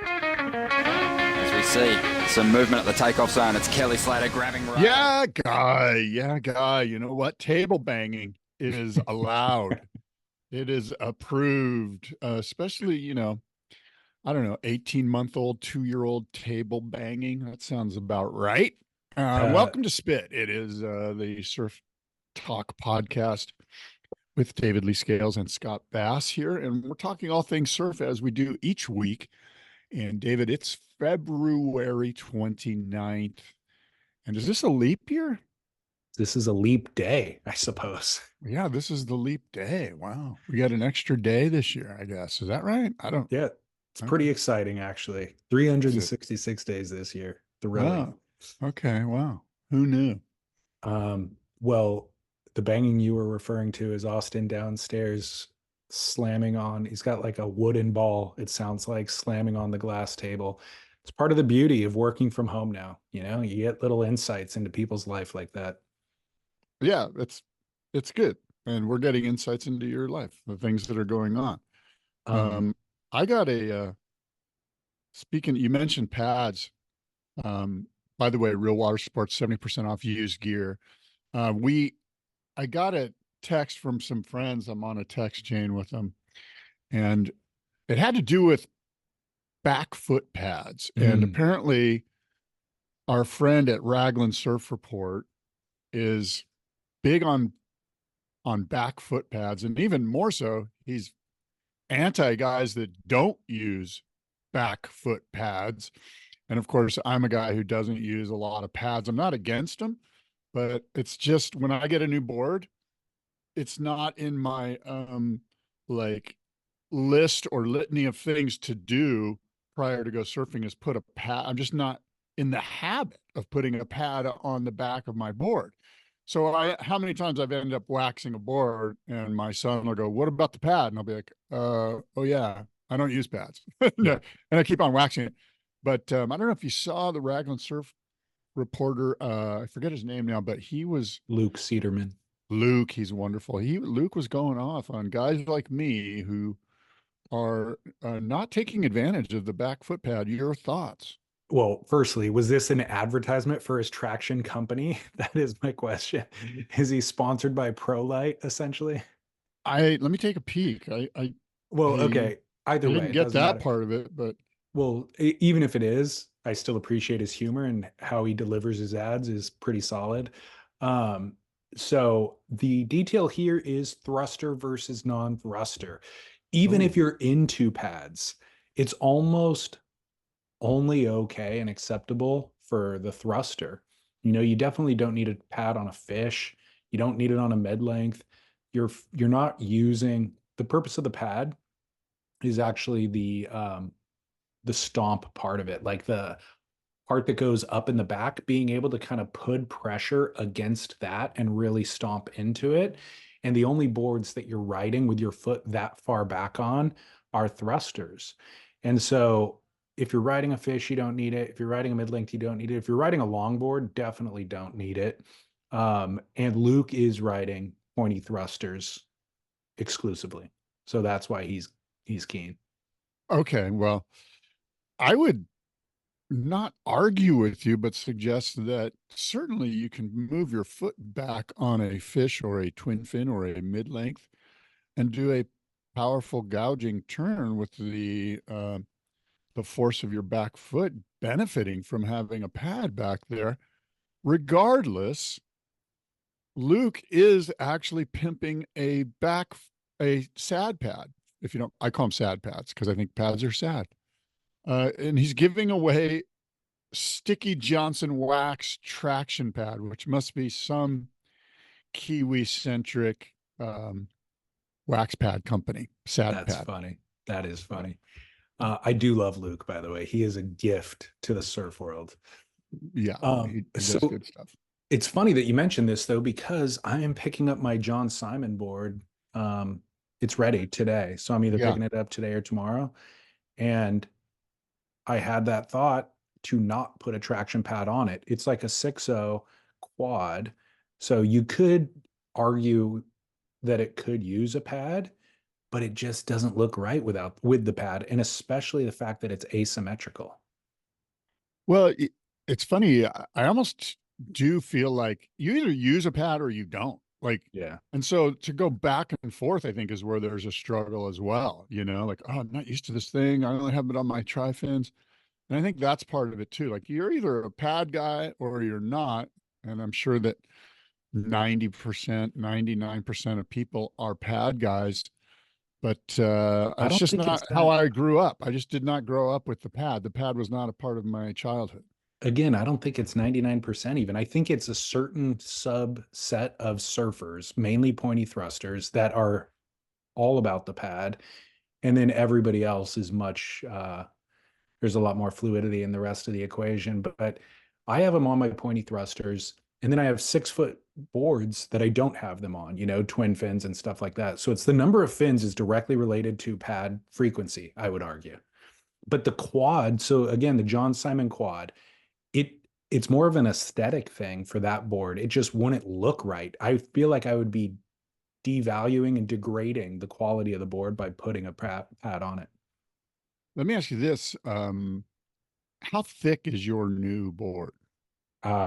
As we see some movement at the takeoff zone, it's Kelly Slater grabbing Resin. Yeah, guy. Yeah, guy. You know what? Table banging is allowed. It is approved, especially, I don't know, 18-month-old, 2-year-old table banging. That sounds about right. Uh, Welcome to Spit. It is the Surf Talk podcast with David Lee Scales and Scott Bass here. And we're talking all things surf as we do each week. And David, it's February 29th. And is this a leap year? this is a leap day, I suppose. Yeah, this is the leap day. Wow. We got an extra day this year, I guess. Is that right? I don't. Yeah, it's Okay. pretty exciting, actually. Is it? 366 days this year. Thrilling. Oh, okay. Wow. Who knew? Well, the banging you were referring to is Austin downstairs slamming on. He's got like a wooden ball, it sounds like, slamming on the glass table. It's part of the beauty of working from home now. You get little insights into people's life like that. Yeah, it's good. And we're getting insights into your life, the things that are going on. Um, I got speaking, you mentioned pads. By the way, Real Water Sports, 70% off used gear. I got a text from some friends. I'm on a text chain with them, and it had to do with back foot pads. And apparently our friend at Raglan Surf Report is big on back foot pads, and even more so, he's anti guys that don't use back foot pads. And of course, I'm a guy who doesn't use a lot of pads. I'm not against them, but it's just when I get a new board, it's not in my like list or litany of things to do prior to go surfing is put a pad. I'm just not in the habit of putting a pad on the back of my board. So how many times I've ended up waxing a board and my son will go, "What about the pad?" And I'll be like, "Oh yeah, I don't use pads." Yeah. And I keep on waxing it. But I don't know if you saw the Raglan Surf reporter. I forget his name now, but he was Luke Cederman. Luke. He's wonderful. Luke was going off on guys like me who are not taking advantage of the back foot pad. Your thoughts? Well, firstly, was this an advertisement for his traction company? That is my question. Is he sponsored by ProLite, essentially? Let me take a peek. Well, I okay. Either way, didn't it get doesn't that matter. part of it, but Well, even if it is, I still appreciate his humor, and how he delivers his ads is pretty solid. So the detail here is thruster versus non-thruster. Even if you're into pads, it's almost only okay and acceptable for the thruster. You definitely don't need a pad on a fish. You don't need it on a mid length. You're not using, the purpose of the pad is actually the stomp part of it, like the part that goes up in the back, being able to kind of put pressure against that and really stomp into it. And the only boards that you're riding with your foot that far back on are thrusters. And so if you're riding a fish, you don't need it. If you're riding a mid length, you don't need it. If you're riding a longboard, definitely don't need it. And Luke is riding pointy thrusters exclusively. So that's why he's keen. okay. Well, I would not argue with you, but suggest that certainly you can move your foot back on a fish or a twin fin or a mid length and do a powerful gouging turn with the force of your back foot benefiting from having a pad back there. Regardless, Luke is actually pimping a sad pad. If you don't, I call them sad pads because I think pads are sad. And he's giving away Sticky Johnson wax traction pad, which must be some Kiwi centric wax pad company. Sad That's pad. funny. That is funny. I do love Luke, by the way. He is a gift to the surf world. Yeah, he does So good stuff. it's funny that you mentioned this, though, because I am picking up my John Simon board. It's ready today. So I'm either Yeah. picking it up today or tomorrow. And I had that thought to not put a traction pad on it. It's like a 6.0 quad. So you could argue that it could use a pad, but it just doesn't look right with the pad, and especially the fact that it's asymmetrical. Well, it's funny. I almost do feel like you either use a pad or you don't. Like, Yeah. and so to go back and forth, I think is where there's a struggle as well. Like, oh, I'm not used to this thing. I only have it on my tri fins. And I think that's part of it too. Like, you're either a pad guy or you're not. And I'm sure that 90%, 99% of people are pad guys. But I it's don't just think it's not how that. I grew up. I just did not grow up with the pad. The pad was not a part of my childhood. Again, I don't think it's 99% even. I think it's a certain subset of surfers, mainly pointy thrusters, that are all about the pad. And then everybody else is much, there's a lot more fluidity in the rest of the equation. But I have them on my pointy thrusters. And then I have 6-foot boards that I don't have them on, twin fins and stuff like that. So it's the number of fins is directly related to pad frequency, I would argue. But the quad, so again, the John Simon quad, it it's more of an aesthetic thing for that board. It just wouldn't look right. I feel like I would be devaluing and degrading the quality of the board by putting a pad on it. Let me ask you this. How thick is your new board?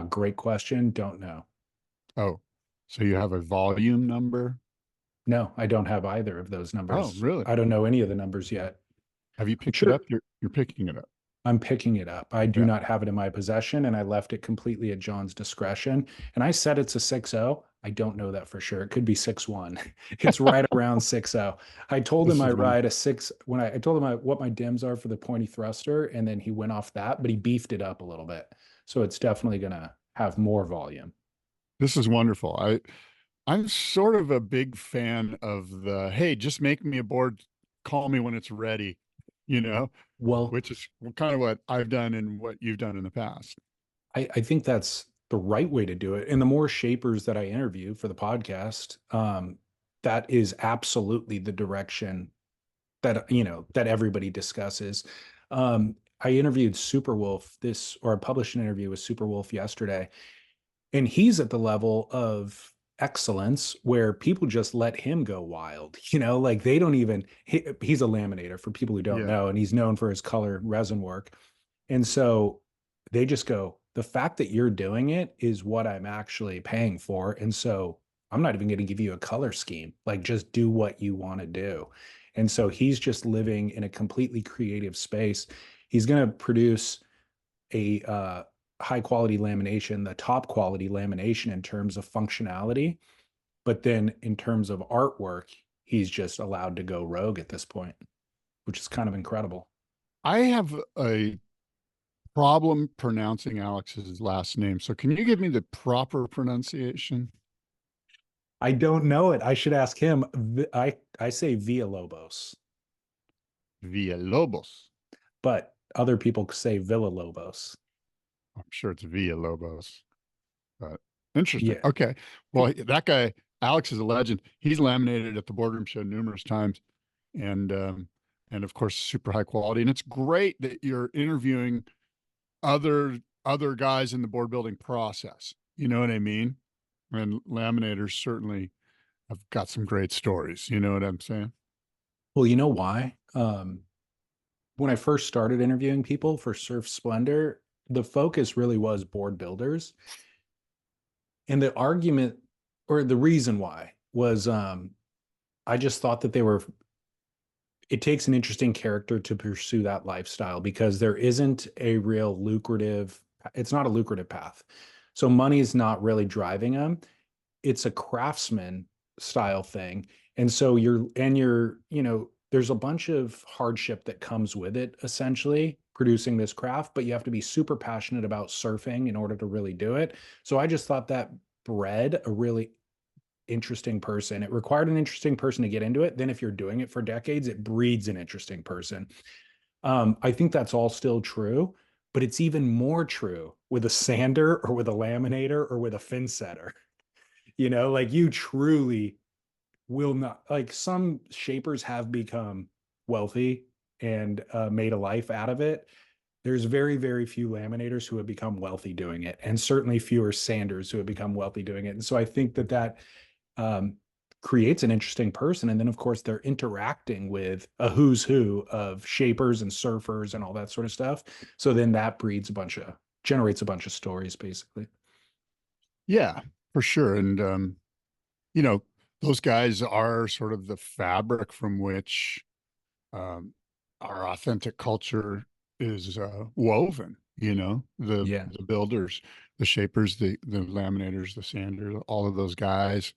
Great question. Don't know. Oh, so you have a volume number? No, I don't have either of those Oh, numbers. really? I don't know any of the numbers yet. Have you picked it Sure. up? You're picking it up. I'm picking it up. I do Yeah. not have it in my possession, and I left it completely at John's discretion. And I said it's a 6.0. I don't know that for sure. It could be 6.1. It's right around 6.0. I told him This I is one. ride a 6 when I told him what my dims are for the pointy thruster, and then he went off that, but he beefed it up a little bit. So it's definitely going to have more volume. This is wonderful. I'm sort of a big fan of the, hey, just make me a board, call me when it's ready, you know, Well, which is kind of what I've done and what you've done in the past. I think that's the right way to do it. And the more shapers that I interview for the podcast, that is absolutely the direction that everybody discusses. I interviewed Superwolf or I published an interview with Superwolf yesterday, and he's at the level of excellence where people just let him go wild. Like they don't even. He's a laminator for people who don't Yeah. know, and he's known for his color resin work. And so they just go, the fact that you're doing it is what I'm actually paying for. And so I'm not even going to give you a color scheme. Like, just do what you want to do. And so he's just living in a completely creative space. He's going to produce a high quality lamination, the top quality lamination in terms of functionality. But then in terms of artwork, he's just allowed to go rogue at this point, which is kind of incredible. I have a problem pronouncing Alex's last name. So can you give me the proper pronunciation? I don't know it. I should ask him. I say Villalobos, Villalobos. but other people say Villalobos. I'm sure it's Villalobos, but interesting. Yeah. Okay. Well, that guy, Alex, is a legend. He's laminated at the boardroom show numerous times, and of course, super high quality. And it's great that you're interviewing other guys in the board building process. You know what I mean? And laminators certainly have got some great stories. You know what I'm saying? Well, you know why? When I first started interviewing people for Surf Splendor, the focus really was board builders. And the argument or the reason why was I just thought that it takes an interesting character to pursue that lifestyle because there isn't a real it's not a lucrative path. So money is not really driving them. It's a craftsman style thing. And so there's a bunch of hardship that comes with it, essentially producing this craft, but you have to be super passionate about surfing in order to really do it. So I just thought that bred a really interesting person. It required an interesting person to get into it. Then if you're doing it for decades, it breeds an interesting person. I think that's all still true, but it's even more true with a sander or with a laminator or with a fin setter. Like you truly will not, like some shapers have become wealthy and made a life out of it. There's very, very few laminators who have become wealthy doing it, and certainly fewer sanders who have become wealthy doing it. And so I think that creates an interesting person. And then of course they're interacting with a who's who of shapers and surfers and all that sort of stuff. So then that generates a bunch of stories basically. Yeah, for sure. And, you know, those guys are sort of the fabric from which um, our authentic culture is woven, you know, Yeah. the builders, the shapers, the laminators, the sanders, all of those guys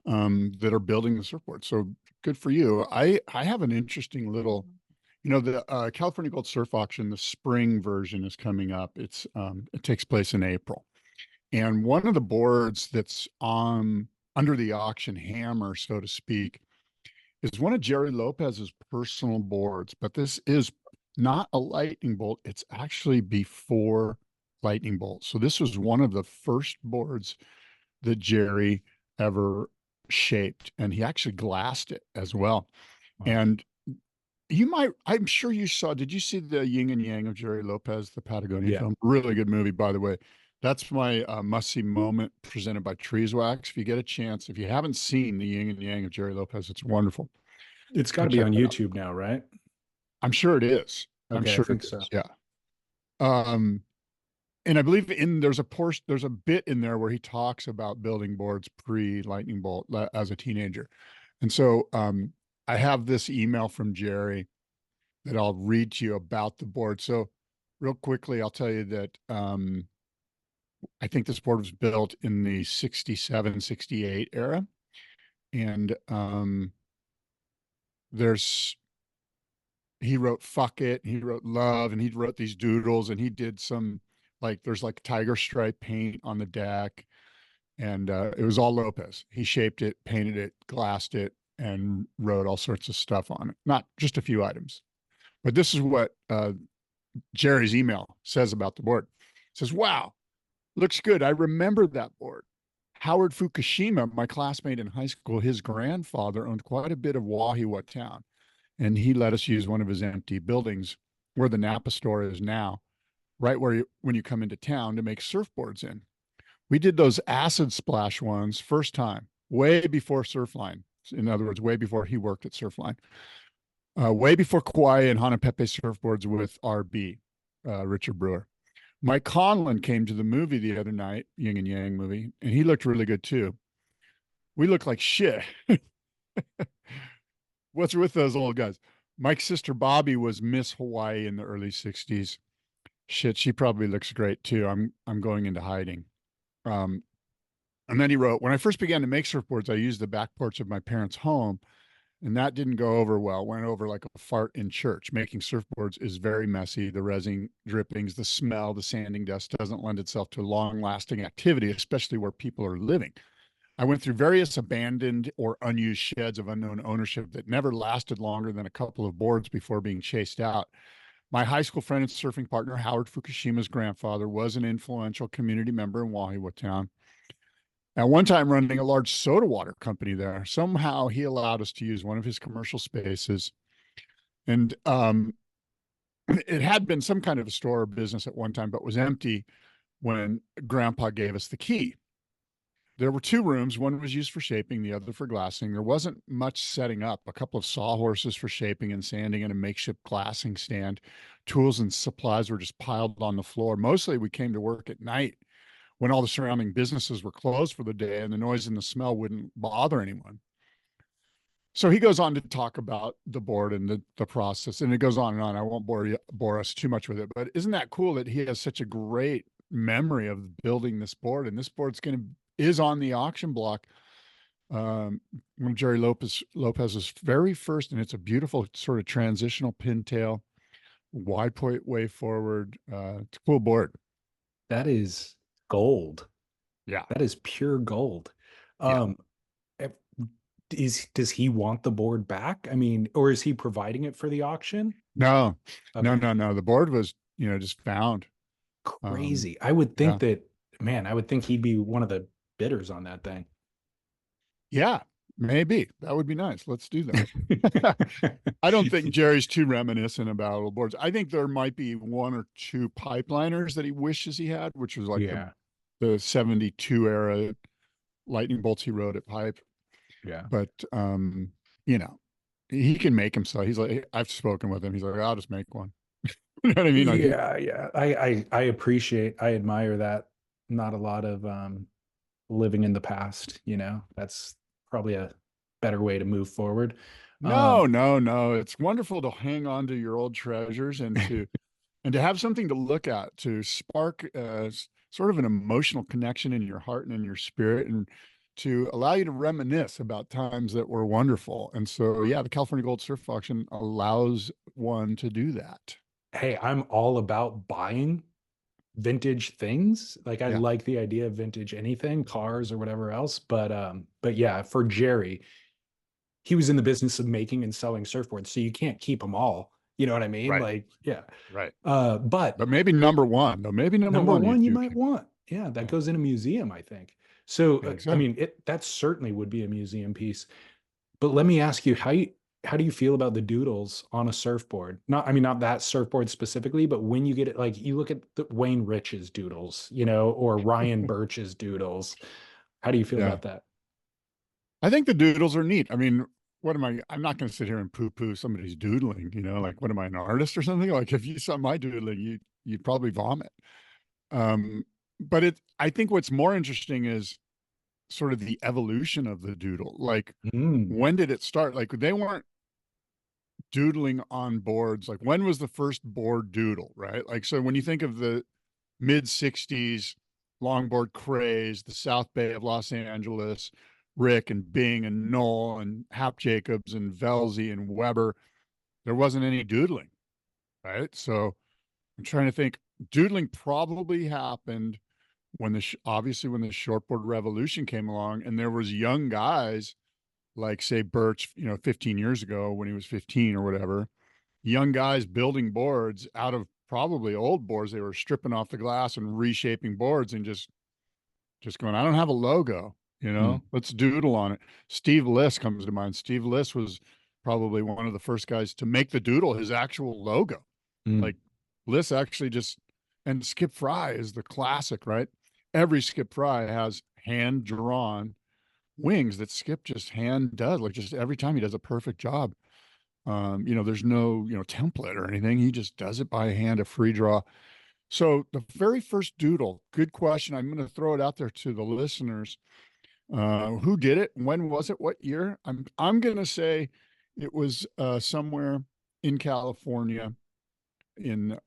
that are building the surfboard. So good for you. I have an interesting little, you know, the California Gold Surf Auction, the spring version is coming up. It takes place in April. And one of the boards that's on under the auction hammer, so to speak, is one of Gerry Lopez's personal boards. But this is not a lightning bolt. It's actually before lightning bolt. So this was one of the first boards that Gerry ever shaped. And he actually glassed it as well. Wow. And I'm sure you saw, did you see the Yin and Yang of Gerry Lopez, the Patagonia film? Really good movie, by the way. That's my must-see moment presented by Trees Wax. If you get a chance, if you haven't seen the Yin and Yang of Gerry Lopez, it's wonderful. It's got to be on YouTube now, right? I'm sure it is. I'm Okay, I sure think it is. so. Yeah. And I believe there's a bit in there where he talks about building boards pre-lightning bolt as a teenager. And so I have this email from Gerry that I'll read to you about the board. So real quickly, I'll tell you that I think this board was built in the 67, 68 era. And he wrote fuck it, he wrote love, and he wrote these doodles, and he did some, like, there's like tiger stripe paint on the deck. And it was all Lopez. He shaped it, painted it, glassed it, and wrote all sorts of stuff on it. Not just a few items. But this is what Gerry's email says about the board. It says, wow, looks good. I remember that board. Howard Fukushima, my classmate in high school, his grandfather owned quite a bit of Wahiwa town, and he let us use one of his empty buildings where the Napa store is now, right where when you come into town, to make surfboards in. We did those acid splash ones first time, way before Surfline. In other words, way before he worked at Surfline. Way before Kauai and Hanapepe surfboards with RB, Richard Brewer. Mike Conlon came to the movie the other night, Yin and Yang movie, and he looked really good too. We look like shit. What's with those old guys? Mike's sister Bobby was Miss Hawaii in the early 60s. Shit, she probably looks great too. I'm going into hiding. And then he wrote, when I first began to make surfboards, I used the back porch of my parents' home, and that didn't go over well. Went over like a fart in church. Making surfboards is very messy. The resin drippings, the smell, the sanding dust doesn't lend itself to long-lasting activity, especially where people are living. I went through various abandoned or unused sheds of unknown ownership that never lasted longer than a couple of boards before being chased out. My high school friend and surfing partner, Howard Fukushima's grandfather, was an influential community member in Wahiwa town. At one time, running a large soda water company there. Somehow he allowed us to use one of his commercial spaces. And it had been some kind of a store or business at one time, but was empty when Grandpa gave us the key. There were two rooms. One was used for shaping, the other for glassing. There wasn't much setting up. A couple of sawhorses for shaping and sanding and a makeshift glassing stand. Tools and supplies were just piled on the floor. Mostly we came to work at night when all the surrounding businesses were closed for the day and the noise and the smell wouldn't bother anyone. So he goes on to talk about the board and the process, and it goes on and on. I won't bore us too much with it, but isn't that cool that he has such a great memory of building this board? And this board's is on the auction block. One of Gerry Lopez's very first, and it's a beautiful sort of transitional pintail, wide point way forward. It's a cool board. That is gold. Yeah. That is pure gold. Yeah. Does he want the board back? I mean, or is he providing it for the auction? No, Okay. no. The board was, just found. Crazy. I would think I would think he'd be one of the bidders on that thing. Yeah, maybe. That would be nice. Let's do that. I don't think Gerry's too reminiscent about old boards. I think there might be one or two pipeliners that he wishes he had, which was like the 72 era lightning bolts he wrote at Pipe. Yeah. but you know, he can make himself. He's like, I've spoken with him. He's like, I'll just make one. You know what I mean? Like, Yeah, yeah. I appreciate, I admire that. Not a lot of living in the past, you know. That's probably a better way to move forward. no, no, no. It's wonderful to hang on to your old treasures and to have something to look at, to spark sort of an emotional connection in your heart and in your spirit, and to allow you to reminisce about times that were wonderful. And so, yeah, the California Gold Surf Auction allows one to do that. Hey, I'm all about buying vintage things. Like I Yeah. like the idea of vintage anything, cars or whatever else. But yeah, for Gerry, he was in the business of making and selling surfboards, so you can't keep them all. You know what I mean? Right. Like, yeah. Right. But But maybe number one, though. Maybe number number one one, you do might keep. want. Yeah, that Yeah, goes in a museum, I think. So, I think I so. mean, that certainly would be a museum piece. But let me ask you, how do you feel about the doodles on a surfboard? Not, I mean, not that surfboard specifically, but when you get it, like you look at the Wayne Rich's doodles, you know, or Ryan Burch's doodles. How do you feel Yeah. about that? I think the doodles are neat. I mean, what am I? I'm not going to sit here and poo-poo somebody's doodling, you know, like what am I, an artist or something? Like if you saw my doodling, you'd probably vomit. Um, but I think what's more interesting is sort of the evolution of the doodle. Like Mm. when did it start? Like they weren't doodling on boards. Like when was the first board doodle, right? Like, so when you think of the mid 60s longboard craze, the South Bay of Los Angeles, Rick and Bing and Knoll and Hap Jacobs and Velzy and Weber, there wasn't any doodling, right? So I'm trying to think. Doodling probably happened when obviously when the shortboard revolution came along, and there was young guys like say Burch, you know, 15 years ago when he was 15 or whatever, young guys building boards out of probably old boards. They were stripping off the glass and reshaping boards and just going, I don't have a logo, you Mm. know, let's doodle on it. Steve Liss comes to mind. Steve Liss was probably one of the first guys to make the doodle his actual logo. Mm. Like Liss actually just, and Skip Fry is the classic, right? Every Skip Fry has hand drawn wings that Skip just hand does. Like just every time he does a perfect job. You know, there's no, you know, template or anything. He just does it by hand, a free draw. So the very first doodle, good question. I'm going to throw it out there to the listeners. Who did it? When was it? What year? I'm going to say it was somewhere in California in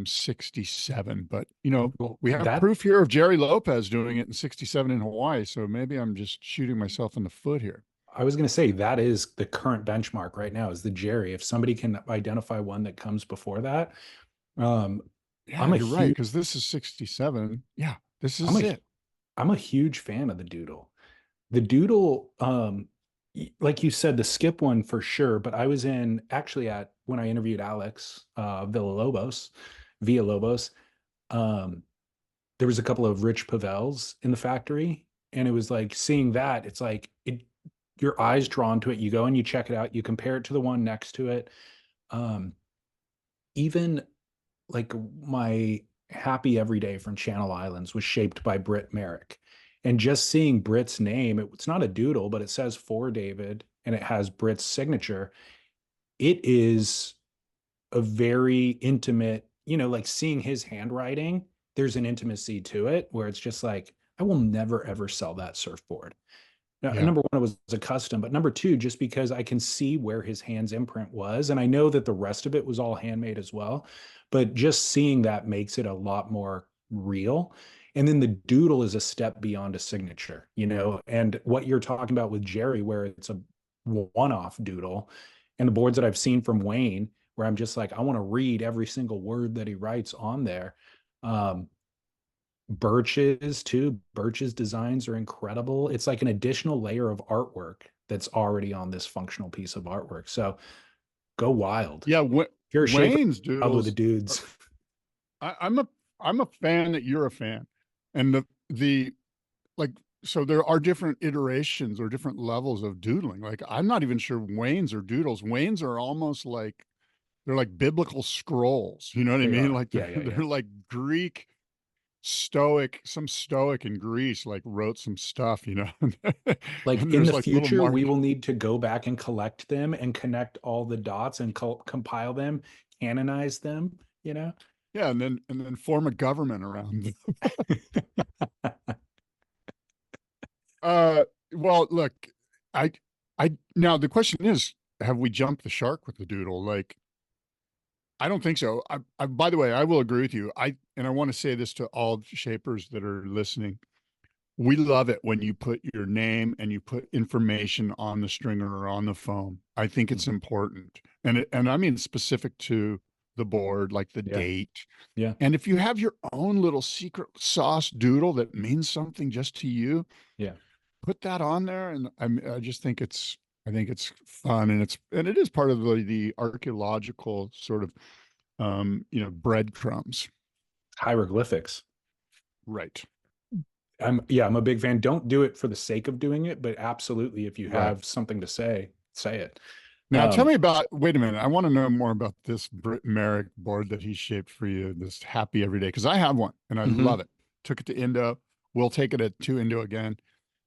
67. But you know, Well, we have that proof here of Gerry Lopez doing it in 67 in Hawaii. So maybe I'm just shooting myself in the foot here. I was going to say that is the current benchmark right now is the Gerry. If somebody can identify one that comes before that, um, Yeah, I'm a you're right. huge, Because this is 67. Yeah, this I'm is a, it. I'm a huge fan of the Doodle. The Doodle, like you said, the Skip one for sure. But I was in actually at when I interviewed Alex Villalobos. Um, there was a couple of Rich Pavels in the factory, and it was like seeing that. It's like your eyes drawn to it. You go and you check it out. You compare it to the one next to it. Um, even like my happy everyday from Channel Islands was shaped by Britt Merrick. And just seeing Britt's name, it's not a doodle, but it says for David and it has Britt's signature. It is a very intimate, you know, like seeing his handwriting, there's an intimacy to it where it's just like, I will never ever sell that surfboard. Now, Yeah. number one, it was a custom, but number two, just because I can see where his hand's imprint was, and I know that the rest of it was all handmade as well, but just seeing that makes it a lot more real. And then the doodle is a step beyond a signature, you know, and what you're talking about with Gerry, where it's a one-off doodle, and the boards that I've seen from Wayne, where I'm just like, I want to read every single word that he writes on there. Um, Birch's too. Birch's designs are incredible. It's like an additional layer of artwork that's already on this functional piece of artwork. So go wild. Yeah. If you're a shaper, Wayne's wild with the doodles. dudes. I'm a fan that you're a fan. And the like, so there are different iterations or different levels of doodling. Like, I'm not even sure Wayne's are doodles. Wayne's are almost like, they're like biblical scrolls. You know what I They mean? are. Like Yeah, yeah, yeah. they're like Greek some stoic in Greece, like wrote some stuff, you know, Like and in there's the like little future, we mark. will need to go back and collect them and connect all the dots and compile them, canonize them, you know? Yeah. And then form a government around them. Uh, well, look, I, now the question is, have we jumped the shark with the doodle? Like, I don't think so. By the way, I will agree with you. And I want to say this to all shapers that are listening. We love it when you put your name and you put information on the stringer or on the foam. I think it's important. And I mean specific to the board, like the Yeah. date. Yeah. And if you have your own little secret sauce doodle that means something just to you, Yeah. put that on there. And I just think I think it's fun, and it is part of the archaeological sort of, breadcrumbs. Hieroglyphics. Right. I'm a big fan. Don't do it for the sake of doing it, but absolutely, if you Right. have something to say it. Now tell me about, wait a minute. I want to know more about this Brit Merrick board that he shaped for you, this happy every day. Cause I have one and I Mhm. love it. Took it to Indo. We'll take it to Indo again.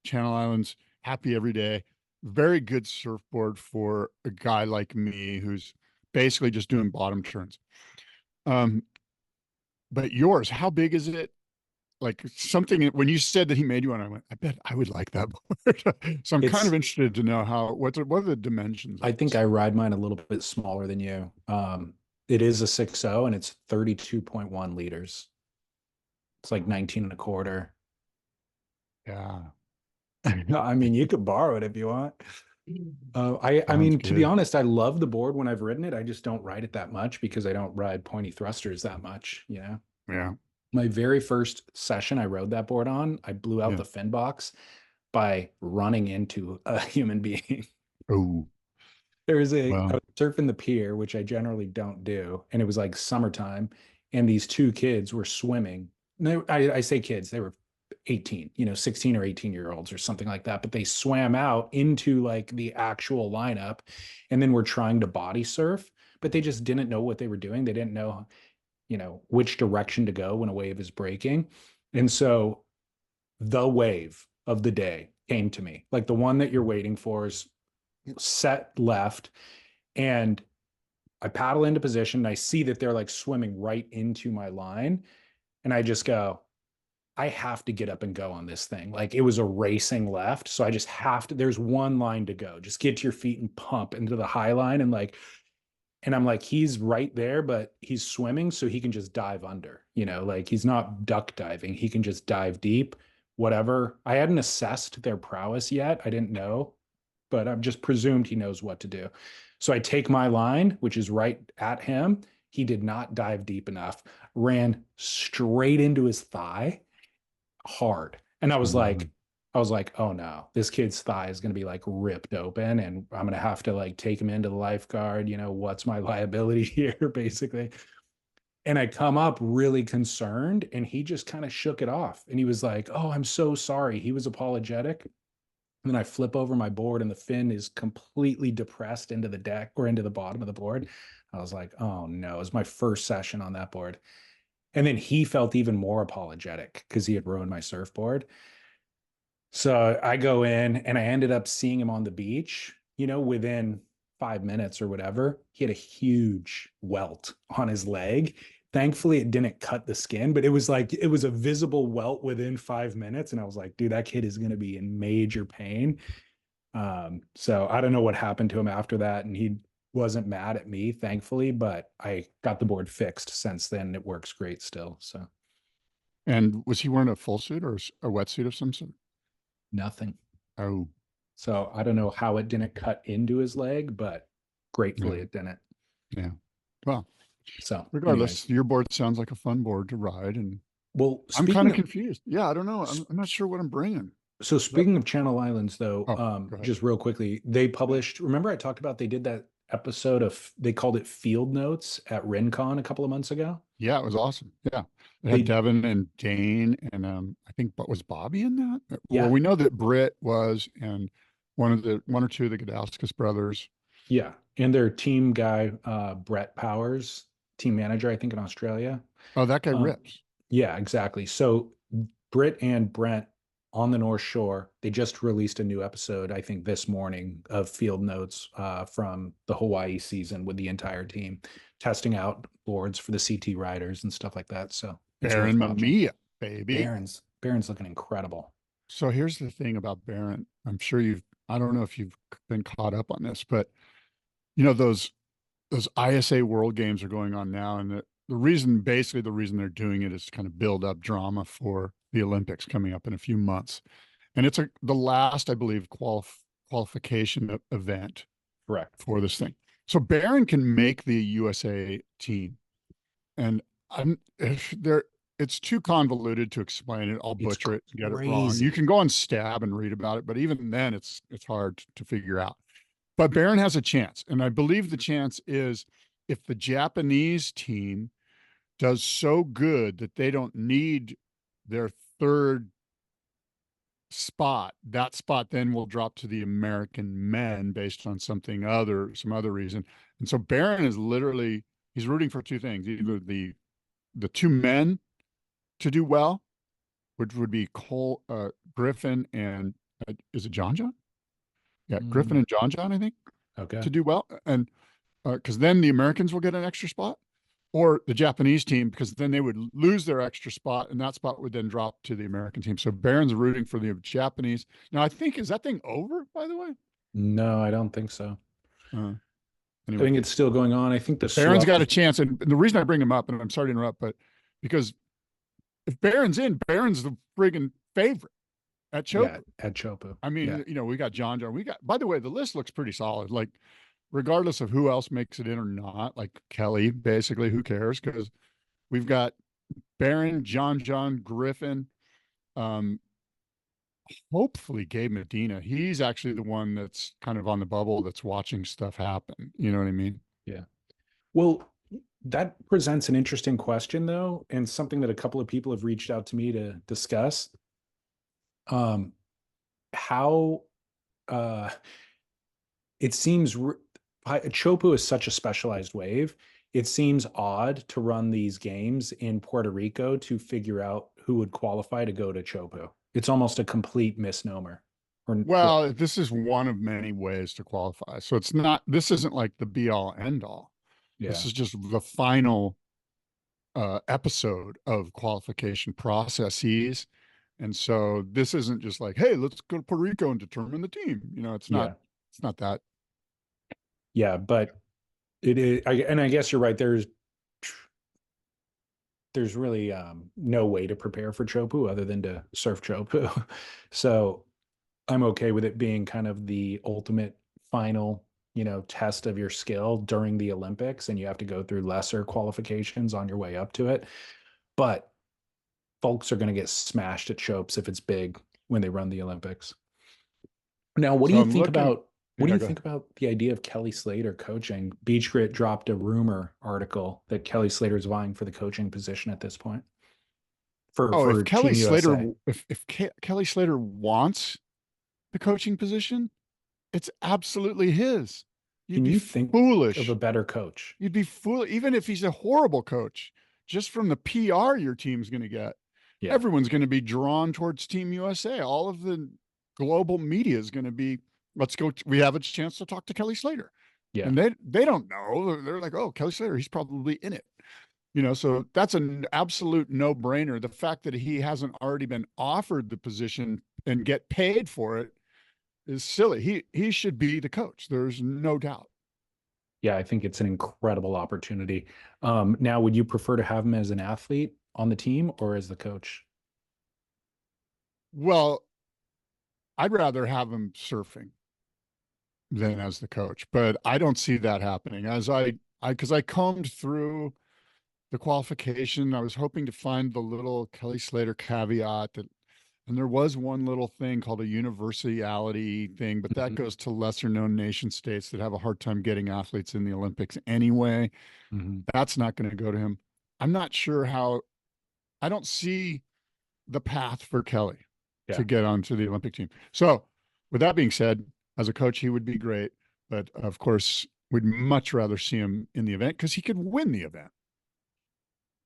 Channel Islands, happy every day. Very good surfboard for a guy like me who's basically just doing bottom turns. Um, but yours, how big is it? Like something when you said that he made you one, I went, I bet I would like that board. So I'm kind of It's interested to know what are the dimensions I of think this? I ride mine a little bit smaller than you. It is a 6.0 and it's 32.1 liters. It's like 19 and a quarter. Yeah. I mean, you could borrow it if you want. I Sounds mean, to be good. honest, I love the board when I've ridden it. I just don't ride it that much because I don't ride pointy thrusters that much, you know? Yeah. My very first session I rode that board on, I blew out Yeah. the fin box by running into a human being. Oh, I well, was surfing the pier, which I generally don't do, and it was like summertime, and these two kids were swimming. I say kids, they were 18, 16 or 18-year-olds or something like that, but they swam out into like the actual lineup and then were trying to body surf, but they just didn't know what they were doing. They didn't know, which direction to go when a wave is breaking. And so the wave of the day came to me, like the one that you're waiting for is set left, and I paddle into position and I see that they're like swimming right into my line. And I just go, I have to get up and go on this thing. Like it was a racing left. So I just have to, there's one line to go. Just get to your feet and pump into the high line. And I'm like, he's right there, but he's swimming. So he can just dive under, like he's not duck diving. He can just dive deep, whatever. I hadn't assessed their prowess yet. I didn't know, but I've just presumed he knows what to do. So I take my line, which is right at him. He did not dive deep enough, ran straight into his thigh hard. And I was like, oh no, this kid's thigh is going to be like ripped open and I'm going to have to like take him into the lifeguard. What's my liability here, basically? And I come up really concerned and he just kind of shook it off. And he was like, oh, I'm so sorry. He was apologetic. And then I flip over my board and the fin is completely depressed into the deck or into the bottom of the board. I was like, oh no, it was my first session on that board. And then he felt even more apologetic because he had ruined my surfboard. So I go in and I ended up seeing him on the beach, within 5 minutes or whatever. He had a huge welt on his leg. Thankfully, it didn't cut the skin, but it was a visible welt within 5 minutes. And I was like, dude, that kid is going to be in major pain. So I don't know what happened to him after that. And he wasn't mad at me, thankfully, but I got the board fixed since then. It works great still. So and was he wearing a full suit or a wetsuit of some sort? nothing. Oh, So I don't know how it didn't cut into his leg, but gratefully yeah. it didn't. Yeah. Well, So regardless, anyways, your board sounds like a fun board to ride, and well, I'm kind speaking of of confused. Yeah, I don't know. I'm not sure what I'm bringing. so But, speaking of Channel Islands though, oh, go ahead. just real quickly, they published, remember I talked about they did that episode of they called it Field Notes at RinCon a couple of months ago? Yeah, it was awesome. Yeah. It had They Devin and Dane and I think but was Bobby in that? Well, yeah, we know that Britt was, and one or two of the Godowskis brothers. yeah. And their team guy, Brett Powers, team manager, I think in Australia. Oh, that guy Um, rips. Yeah, exactly. So Britt and Brent on the North Shore, they just released a new episode, I think this morning, of field notes from the Hawaii season with the entire team, testing out boards for the CT riders and stuff like that. So it's worth Baron watching. Mamiya, baby. Baron's looking incredible. So here's the thing about Baron. I'm sure I don't know if you've been caught up on this, but those ISA World Games are going on now, and basically the reason they're doing it is to kind of build up drama for the Olympics coming up in a few months, and it's the last, I believe, qualification event Correct. for this thing. So Baron can make the USA team, and it's too convoluted to explain it. I'll butcher it, get it wrong. You can go on Stab and read about it, but even then, it's hard to figure out. But Baron has a chance, and I believe the chance is if the Japanese team does so good that they don't need their third spot, that spot then will drop to the American men based on some other reason. And so Baron is literally, he's rooting for two things: either the two men to do well, which would be Griffin and is it John? Yeah, Griffin and John, I think. Okay. To do well, and because then the Americans will get an extra spot, or the Japanese team, because then they would lose their extra spot, and that spot would then drop to the American team. So Baron's rooting for the Japanese. Now, I think, is that thing over, by the way? No, I don't think so. Anyway. I think it's still going on. I think Baron's got a chance, and the reason I bring him up, and I'm sorry to interrupt, but because if Baron's in, Baron's the friggin' favorite at Chopu. Yeah, at Chopu. I mean, we got John. By the way, the list looks pretty solid. Like, regardless of who else makes it in or not, like Kelly, basically, who cares? Because we've got Baron, John, Griffin, hopefully Gabe Medina. He's actually the one that's kind of on the bubble that's watching stuff happen. You know what I mean? Yeah. Well, that presents an interesting question, though, and something that a couple of people have reached out to me to discuss. How it seems Chopu is such a specialized wave. It seems odd to run these games in Puerto Rico to figure out who would qualify to go to Chopu. It's almost a complete misnomer. Well, this is one of many ways to qualify. So this isn't like the be all end all. Yeah. This is just the final episode of qualification processes. And so this isn't just like, hey, let's go to Puerto Rico and determine the team. It's not that. Yeah, but it is, and I guess you're right. There's really no way to prepare for Chopu other than to surf Chopu. So I'm okay with it being kind of the ultimate final, test of your skill during the Olympics, and you have to go through lesser qualifications on your way up to it. But folks are going to get smashed at Chopes if it's big when they run the Olympics. Now, what do you think about the idea of Kelly Slater coaching? Beach Grit dropped a rumor article that Kelly Slater is vying for the coaching position at this point. If Kelly Slater, if Kelly Slater wants the coaching position, it's absolutely his. Can you think foolish of a better coach? You'd be foolish, even if he's a horrible coach. Just from the PR your team's going to get, everyone's going to be drawn towards Team USA. All of the global media is going to be, let's go. We have a chance to talk to Kelly Slater. Yeah. And they don't know. They're like, oh, Kelly Slater, he's probably in it. So that's an absolute no-brainer. The fact that he hasn't already been offered the position and get paid for it is silly. He should be the coach. There's no doubt. Yeah, I think it's an incredible opportunity. Now, would you prefer to have him as an athlete on the team or as the coach? Well, I'd rather have him surfing than as the coach, but I don't see that happening. Because I combed through the qualification, I was hoping to find the little Kelly Slater caveat and there was one little thing called a universality thing, but that goes to lesser known nation states that have a hard time getting athletes in the Olympics anyway. That's not going to go to him. I'm not sure I don't see the path for Kelly to get onto the Olympic team. So with that being said, as a coach, he would be great, but of course we'd much rather see him in the event because he could win the event.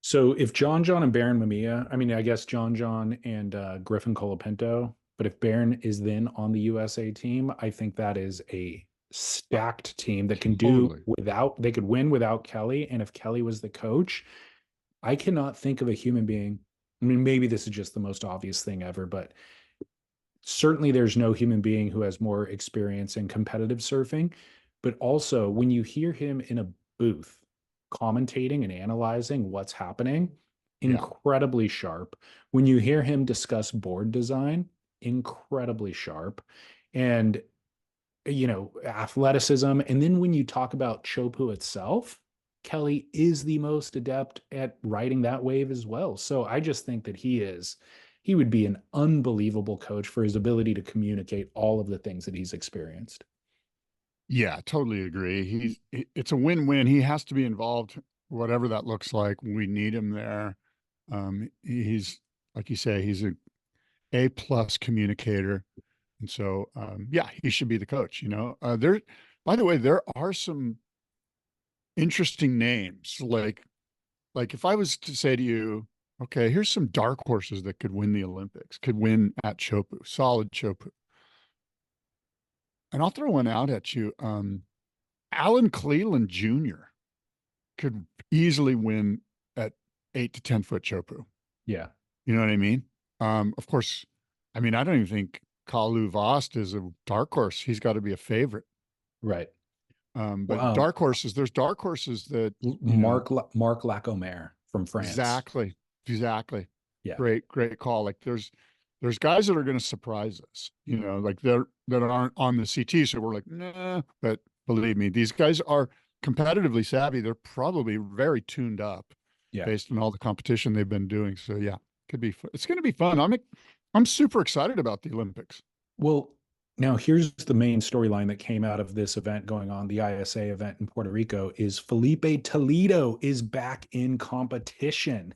So if John and Baron Mamiya, I mean, I guess John and Griffin Colapinto, but if Baron is then on the USA team, I think that is a stacked team that can do Totally. without, they could win without Kelly. And if Kelly was the coach, I cannot think of a human being. I mean, maybe this is just the most obvious thing ever, but certainly there's no human being who has more experience in competitive surfing. But also, when you hear him in a booth commentating and analyzing what's happening, incredibly sharp. When you hear him discuss board design, incredibly sharp. And, you know, athleticism. And then when you talk about Chopu itself, Kelly is the most adept at riding that wave as well. So I just think that he would be an unbelievable coach for his ability to communicate all of the things that he's experienced. Yeah, totally agree. It's a win-win. He has to be involved, whatever that looks like. We need him there. He's, like you say, he's a plus communicator. And so, yeah, he should be the coach, you know. By the way, there are some interesting names. Like if I was to say to you, okay, here's some dark horses that could win the Olympics, could win at Chopu, solid Chopu. And I'll throw one out at you. Alan Cleland Jr. could easily win at 8 to 10 foot Chopu. Yeah. You know what I mean? Of course, I mean, I don't even think Kalu Vast is a dark horse. He's got to be a favorite. Right. But dark horses, there's dark horses that Mark Lacomer from France. Exactly. Yeah. Great call. Like there's guys that are going to surprise us, you know, like that aren't on the CT. So we're like, nah, but believe me, these guys are competitively savvy. They're probably very tuned up based on all the competition they've been doing. So yeah, could be fun. It's going to be fun. I'm super excited about the Olympics. Well, now here's the main storyline that came out of this event going on, the ISA event in Puerto Rico, is Felipe Toledo is back in competition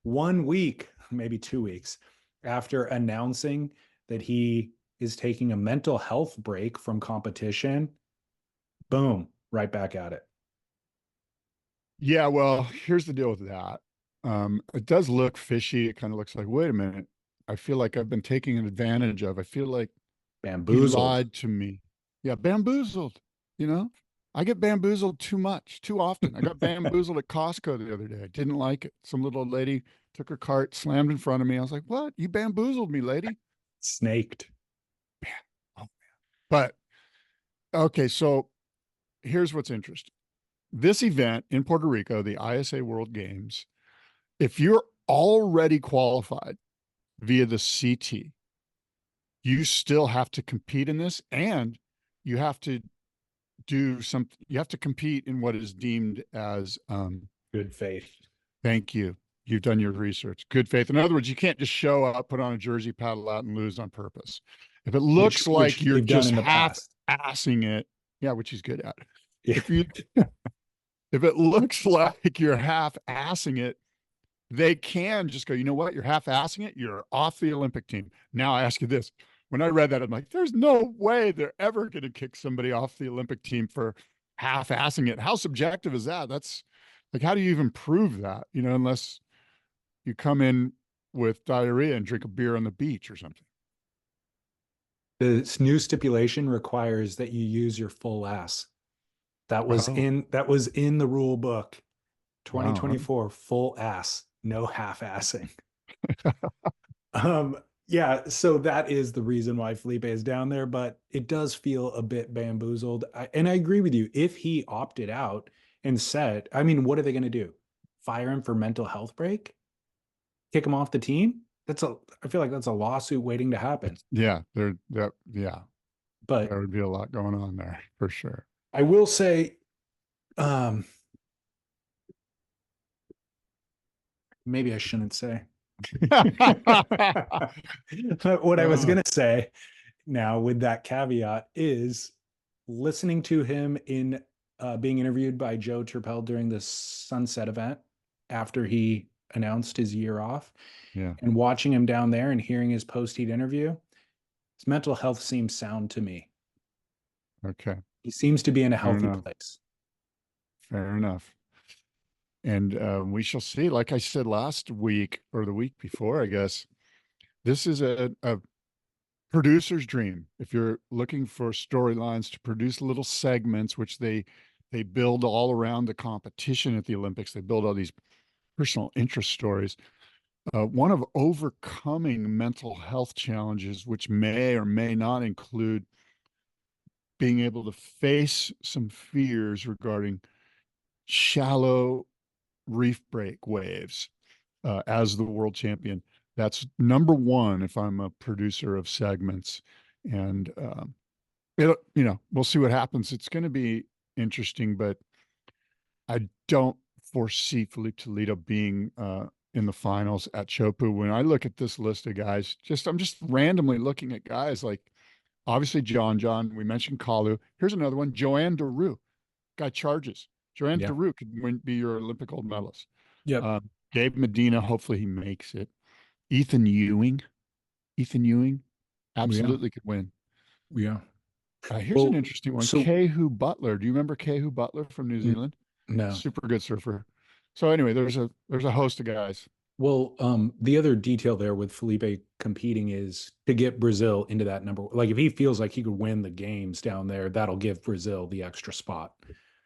1 week, maybe 2 weeks after announcing that he is taking a mental health break from competition. Boom, right back at it. Yeah, well, here's the deal with that. It does look fishy. It kind of looks like, wait a minute. I feel like I've been taken advantage of. I feel like Bamboozled. he lied to me. Yeah, bamboozled. You know, I get bamboozled too much, too often. I got bamboozled at Costco the other day. I didn't like it. Some little old lady took her cart, slammed in front of me. I was like, what? You bamboozled me, lady. Snaked. Man. Oh, man. But, okay, so here's what's interesting. This event in Puerto Rico, the ISA World Games, if you're already qualified via the CT, you still have to compete in this, and you have to you have to compete in what is deemed as good faith. Thank you. You've done your research. Good faith. In other words, you can't just show up, put on a jersey, paddle out, and lose on purpose. If it looks like you're just half-assing it, yeah, which he's good at. Yeah. If it looks like you're half-assing it, they can just go, you know what? You're half-assing it. You're off the Olympic team. Now I ask you this. When I read that, I'm like, there's no way they're ever going to kick somebody off the Olympic team for half-assing it. How subjective is that? That's like, how do you even prove that? You know, unless you come in with diarrhea and drink a beer on the beach or something. This new stipulation requires that you use your full ass. That was in the rule book. 2024, full ass, no half-assing. Yeah, so that is the reason why Felipe is down there, but it does feel a bit bamboozled. And I agree with you. If he opted out and said, I mean, what are they going to do? Fire him for mental health break? Kick him off the team? I feel like that's a lawsuit waiting to happen. Yeah, but there would be a lot going on there for sure. I will say, maybe I shouldn't say. What I was going to say now with that caveat is listening to him in being interviewed by Joe Turpel during the Sunset event after he announced his year off, and watching him down there and hearing his post-heat interview, his mental health seems sound to me. Okay. He seems to be in a healthy place. Fair enough. And we shall see. Like I said last week or the week before, I guess, this is a producer's dream. If you're looking for storylines to produce little segments, which they build all around the competition at the Olympics, they build all these personal interest stories. One of overcoming mental health challenges, which may or may not include being able to face some fears regarding shallow reef break waves as the world champion. That's number one if I'm a producer of segments. And we'll see what happens. It's going to be interesting, but I don't foresee Felipe Toledo being in the finals at Chopu. When I look at this list of guys, I'm just randomly looking at guys like obviously John. We mentioned Kalu. Here's another one, Joanne Daru. Guy charges. Joanne Yeah. Daru could be your Olympic gold medalist. Yep. Gabe Medina, hopefully he makes it. Ethan Ewing absolutely could win. Yeah. Here's an interesting one. So Kehu Butler. Do you remember Kehu Butler from New Zealand? no. Super good surfer. So anyway, there's a host of guys. Well, the other detail there with Felipe competing is to get Brazil into that number. Like if he feels like he could win the games down there, that'll give Brazil the extra spot.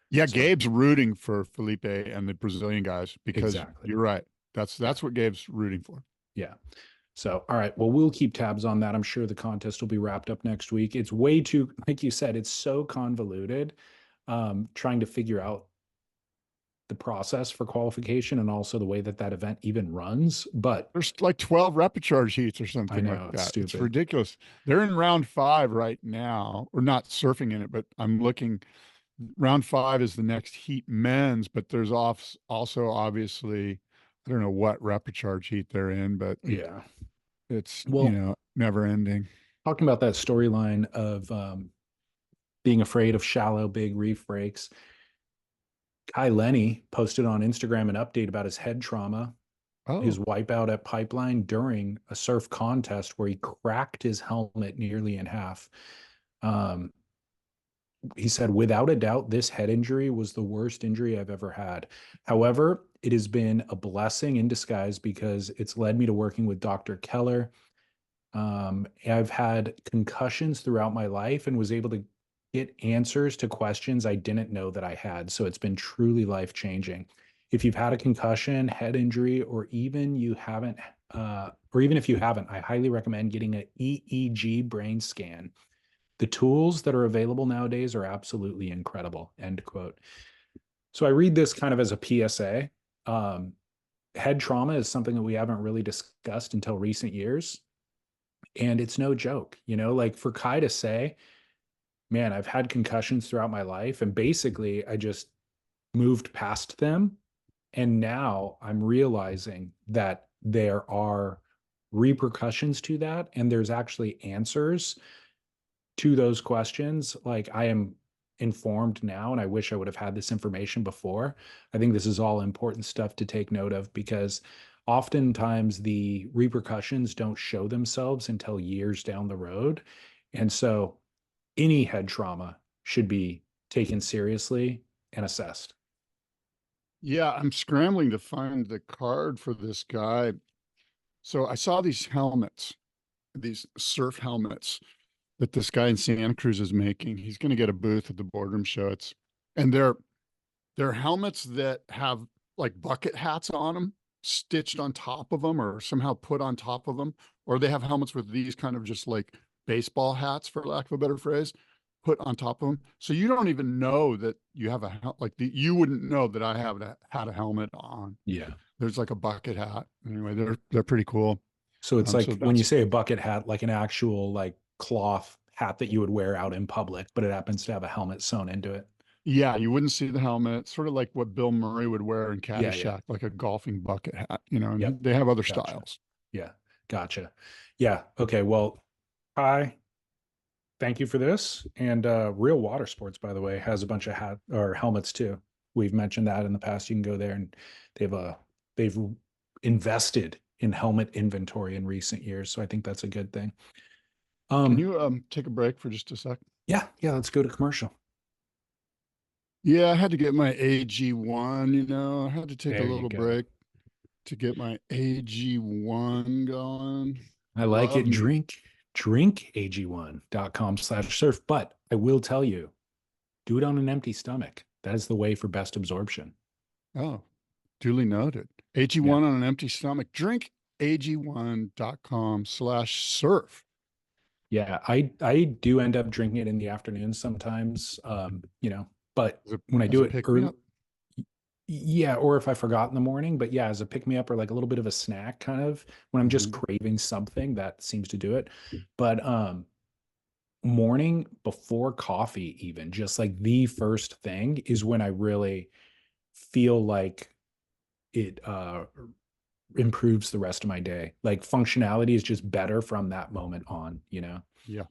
Yeah, So, Gabe's rooting for Felipe and the Brazilian guys because exactly. you're right. That's what Gabe's rooting for. Yeah. So, all right. Well, we'll keep tabs on that. I'm sure the contest will be wrapped up next week. It's way too, like you said, it's so convoluted. Trying to figure out the process for qualification and also the way that that event even runs. But there's like 12 repechage heats or something I know, like that. it's stupid. It's ridiculous. They're in round 5 right now. We're not surfing in it, but I'm looking. Round 5 is the next heat men's, but there's also obviously, I don't know what repechage heat they're in, but yeah, it's, well, never ending. Talking about that storyline of being afraid of shallow, big reef breaks, Kai Lenny posted on Instagram an update about his head trauma, his wipeout at Pipeline during a surf contest where he cracked his helmet nearly in half. He said, without a doubt, this head injury was the worst injury I've ever had. However, it has been a blessing in disguise because it's led me to working with Dr. Keller. I've had concussions throughout my life and was able to get answers to questions I didn't know that I had. So it's been truly life-changing. If you've had a concussion, head injury, or even you haven't, or even if you haven't, I highly recommend getting an EEG brain scan. The tools that are available nowadays are absolutely incredible, end quote. So I read this kind of as a PSA. Head trauma is something that we haven't really discussed until recent years. And it's no joke, like for Kai to say, man, I've had concussions throughout my life. And basically I just moved past them. And now I'm realizing that there are repercussions to that. And there's actually answers to those questions. Like I am informed now, and I wish I would have had this information before. I think this is all important stuff to take note of because oftentimes the repercussions don't show themselves until years down the road. And so any head trauma should be taken seriously and assessed. Yeah, I'm scrambling to find the card for this guy. So I saw these helmets, these surf helmets that this guy in Santa Cruz is making. He's going to get a booth at the Boardroom Show. And they're helmets that have like bucket hats on them, stitched on top of them, or somehow put on top of them, or they have helmets with these kind of just like baseball hats, for lack of a better phrase, put on top of them. So you don't even know that you have you wouldn't know that I had a helmet on. Yeah. There's like a bucket hat. Anyway, they're pretty cool. So it's like when you say a bucket hat, like an actual like cloth hat that you would wear out in public, but it happens to have a helmet sewn into it. Yeah, you wouldn't see the helmet. Sort of like what Bill Murray would wear in Caddyshack, Yeah. like a golfing bucket hat, and Yep. they have other Gotcha. styles. Yeah, gotcha. Yeah, okay, well, Kai, thank you for this. And Real Water Sports, by the way, has a bunch of helmets too. We've mentioned that in the past. You can go there and they've invested in helmet inventory in recent years. So I think that's a good thing. Can you take a break for just a sec? Yeah, let's go to commercial. Yeah, I had to get my AG1, I had to take a There you little go. break to get my AG1 going. I like Love it. me. Drinkag1.com/surf. But I will tell you, do it on an empty stomach. That is the way for best absorption. Oh, duly noted. Yeah. AG1 on an empty stomach. Drink ag1.com/surf. Yeah. I do end up drinking it in the afternoon sometimes. But As a, when I as do a it pick me early, up. yeah, or if I forgot in the morning, but yeah, as a pick me up or like a little bit of a snack kind of when I'm just Mhm. craving something, that seems to do it. But morning before coffee, even just like the first thing is when I really feel like it improves the rest of my day. Like functionality is just better from that moment on. Yeah. Yeah.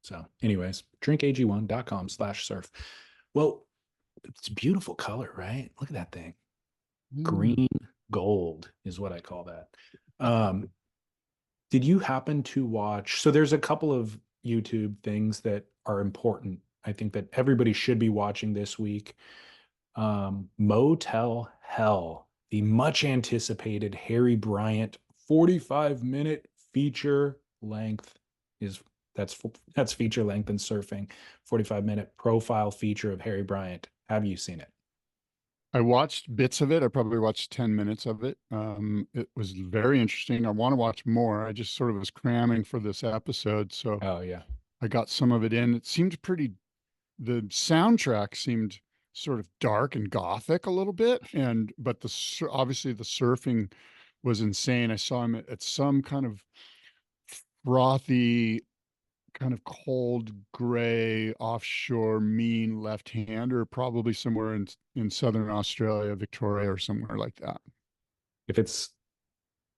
So anyways, drinkag1.com/surf. Well, it's a beautiful color, right? Look at that thing. Mm. Green gold is what I call that. Um, did you happen to watch? So there's a couple of YouTube things that are important. I think that everybody should be watching this week. Motel Hell, the much anticipated Harry Bryant 45-minute feature length is that's feature length in surfing. 45-minute profile feature of Harry Bryant. Have you seen it? I watched bits of it. I probably watched 10 minutes of it. It was very interesting. I want to watch more. I just sort of was cramming for this episode. So Oh yeah. I got some of it in. It seemed the soundtrack seemed sort of dark and gothic a little bit. But obviously the surfing was insane. I saw him at some kind of frothy, kind of cold gray offshore mean left-hander, probably somewhere in southern Australia, Victoria or somewhere like that. If it's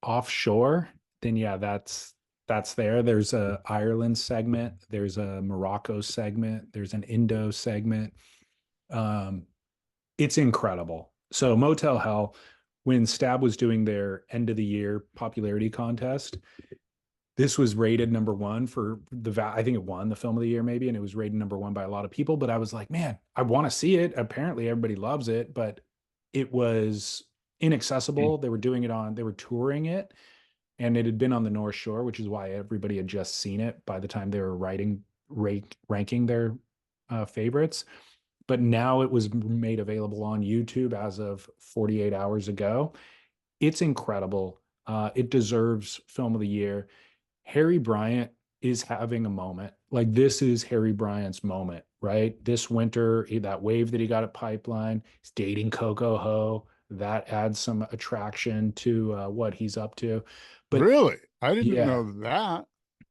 offshore, then yeah, that's there. There's a Ireland segment, there's a Morocco segment, there's an Indo segment. Um, it's incredible. So Motel Hell, when Stab was doing their end of the year popularity contest, this was rated number one for I think it won the film of the year maybe, and it was rated number one by a lot of people. But I was like, man, I want to see it. Apparently everybody loves it, but it was inaccessible. They were touring it, and it had been on the North Shore, which is why everybody had just seen it by the time they were ranking their favorites. But now it was made available on YouTube as of 48 hours ago. It's incredible. It deserves film of the year. Harry Bryant is having a moment. Like this is Harry Bryant's moment, right? This winter, that wave that he got at Pipeline, he's dating Coco Ho. That adds some attraction to what he's up to. But Really? I didn't yeah, know that.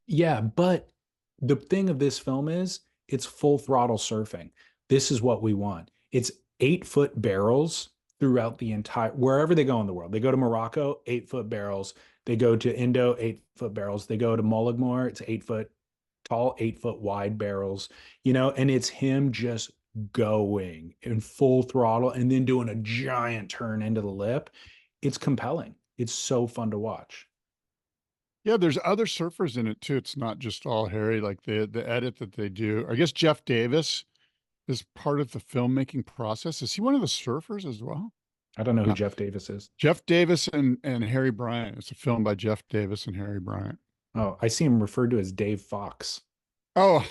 yeah. But the thing of this film is it's full throttle surfing. This is what we want. It's 8-foot barrels throughout the entire, wherever they go in the world. They go to Morocco, 8-foot barrels. They go to Indo, 8-foot barrels. They go to Mullaghmore, it's 8-foot tall, 8-foot wide barrels, and it's him just going in full throttle and then doing a giant turn into the lip. It's compelling. It's so fun to watch. Yeah, there's other surfers in it too. It's not just all Harry. Like the edit that they do. I guess Jeff Davis is part of the filmmaking process. Is he one of the surfers as well? I don't know who Yeah. Jeff Davis is. Jeff Davis and Harry Bryant. It's a film by Jeff Davis and Harry Bryant. Oh, I see him referred to as Dave Fox. Oh,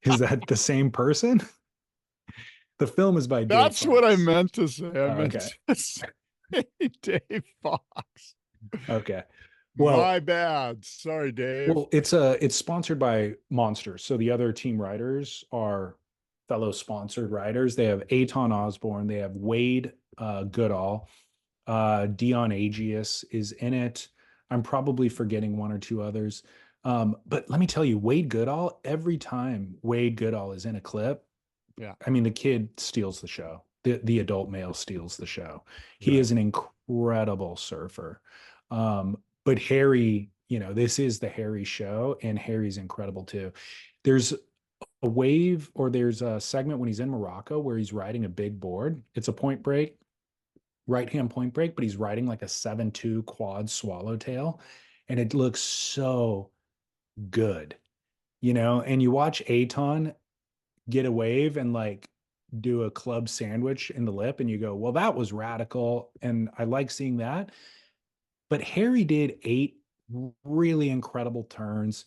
Is that the same person? The film is by Dave that's what I Fox. meant to say. I Oh, meant okay. to say Dave Fox. Okay. My Well, bad. Sorry, Dave. it's sponsored by Monsters. So the other team riders are fellow sponsored riders. They have Aton Osborne, they have Wade Goodall, Dion Agius is in it. I'm probably forgetting one or two others. But let me tell you, Wade Goodall, every time Wade Goodall is in a clip, Yeah. I mean, the kid steals the show. The adult male steals the show. He Right. is an incredible surfer. But Harry, this is the Harry show, and Harry's incredible too. There's a wave, or there's a segment when he's in Morocco where he's riding a big board. It's a point break, right hand point break, but he's riding like a 7-2 quad swallowtail, and it looks so good. And you watch Aton get a wave and like do a club sandwich in the lip and you go, well, that was radical. And I like seeing that. But Harry did 8 really incredible turns,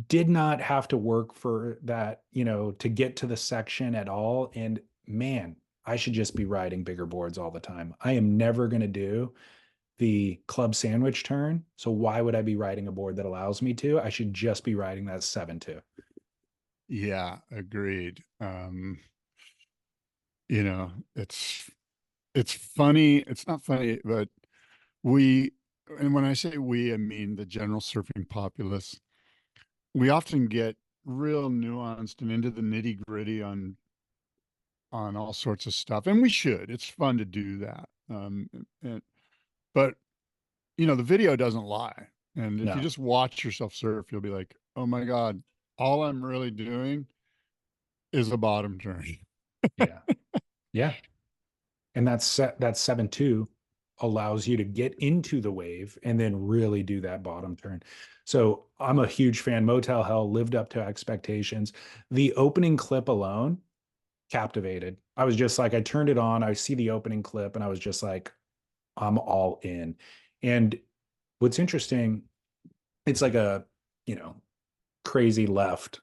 did not have to work for that, to get to the section at all. And man, I should just be riding bigger boards all the time. I am never going to do the club sandwich turn. So why would I be riding a board that allows me to? I should just be riding that 7-2. Yeah, agreed. It's funny. It's not funny, but and when I say we, I mean the general surfing populace. We often get real nuanced and into the nitty gritty on all sorts of stuff, and we should. It's fun to do that. But the video doesn't lie, and if you No. just watch yourself surf, you'll be like, "Oh my God, all I'm really doing is a bottom turn." Yeah. Yeah. And that 7-2 allows you to get into the wave and then really do that bottom turn. So I'm a huge fan. Motel Hell lived up to expectations. The opening clip alone captivated. I was just like, I turned it on, I see the opening clip, and I was just like, I'm all in. And what's interesting, it's like a, crazy left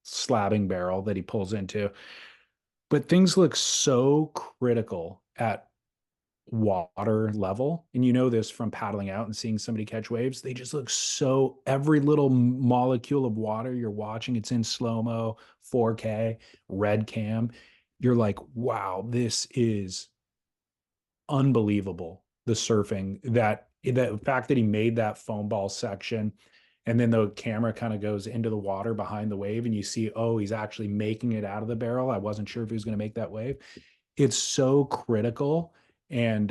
slabbing barrel that he pulls into. But things look so critical at water level. And you know this from paddling out and seeing somebody catch waves. They just look so, every little molecule of water you're watching, it's in slow-mo, 4K, red cam. You're like, wow, this is unbelievable. The surfing, that the fact that he made that foam ball section, and then the camera kind of goes into the water behind the wave and you see, oh, he's actually making it out of the barrel. I wasn't sure if he was going to make that wave. It's so critical and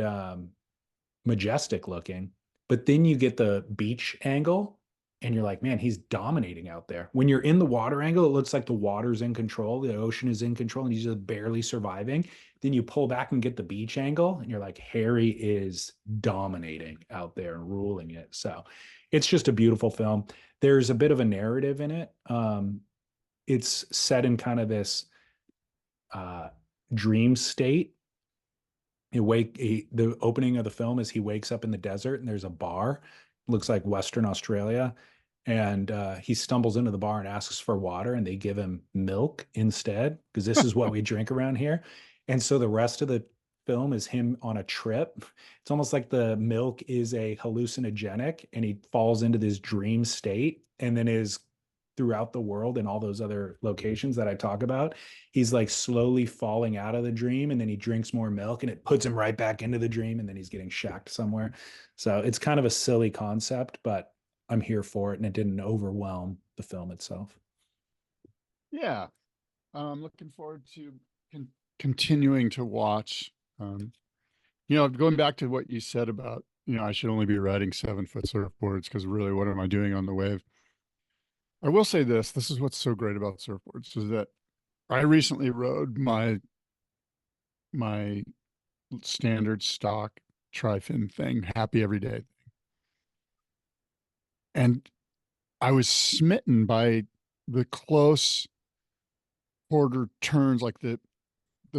majestic looking. But then you get the beach angle and you're like, man, he's dominating out there. When you're in the water angle, it looks like the water's in control, the ocean is in control, and he's just barely surviving. Then you pull back and get the beach angle, and you're like, Harry is dominating out there and ruling it. So it's just a beautiful film. There's a bit of a narrative in it. It's set in kind of this dream state. The opening of the film is he wakes up in the desert and there's a bar, looks like Western Australia, and he stumbles into the bar and asks for water, and they give him milk instead because this is what we drink around here. And so the rest of the film is him on a trip. It's almost like the milk is a hallucinogenic, and he falls into this dream state, and then is throughout the world and all those other locations that I talk about. He's like slowly falling out of the dream, and then he drinks more milk and it puts him right back into the dream, and then he's getting shacked somewhere. So it's kind of a silly concept, but I'm here for it, and it didn't overwhelm the film itself. Yeah. I'm looking forward to continuing to watch. Going back to what you said about, I should only be riding 7-foot surfboards because really, what am I doing on the wave? I will say this is what's so great about surfboards, is that I recently rode my standard stock tri-fin thing, happy every day. And I was smitten by the close quarter turns, like the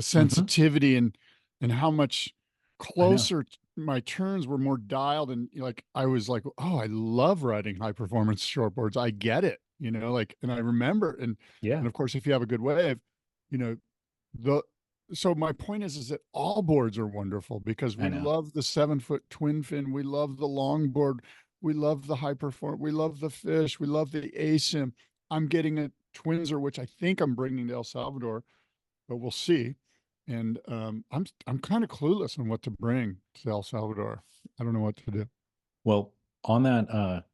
sensitivity and how much closer my turns were, more dialed. And like, I was like, oh, I love riding high performance shortboards. I get it, and I remember, and of course, if you have a good wave, so my point is that all boards are wonderful because we love the 7-foot twin fin. We love the longboard. We love the high perform. We love the fish. We love the ASIM. I'm getting a Twinser, which I think I'm bringing to El Salvador, but we'll see. And I'm kind of clueless on what to bring to El Salvador. I don't know what to do. Well, on that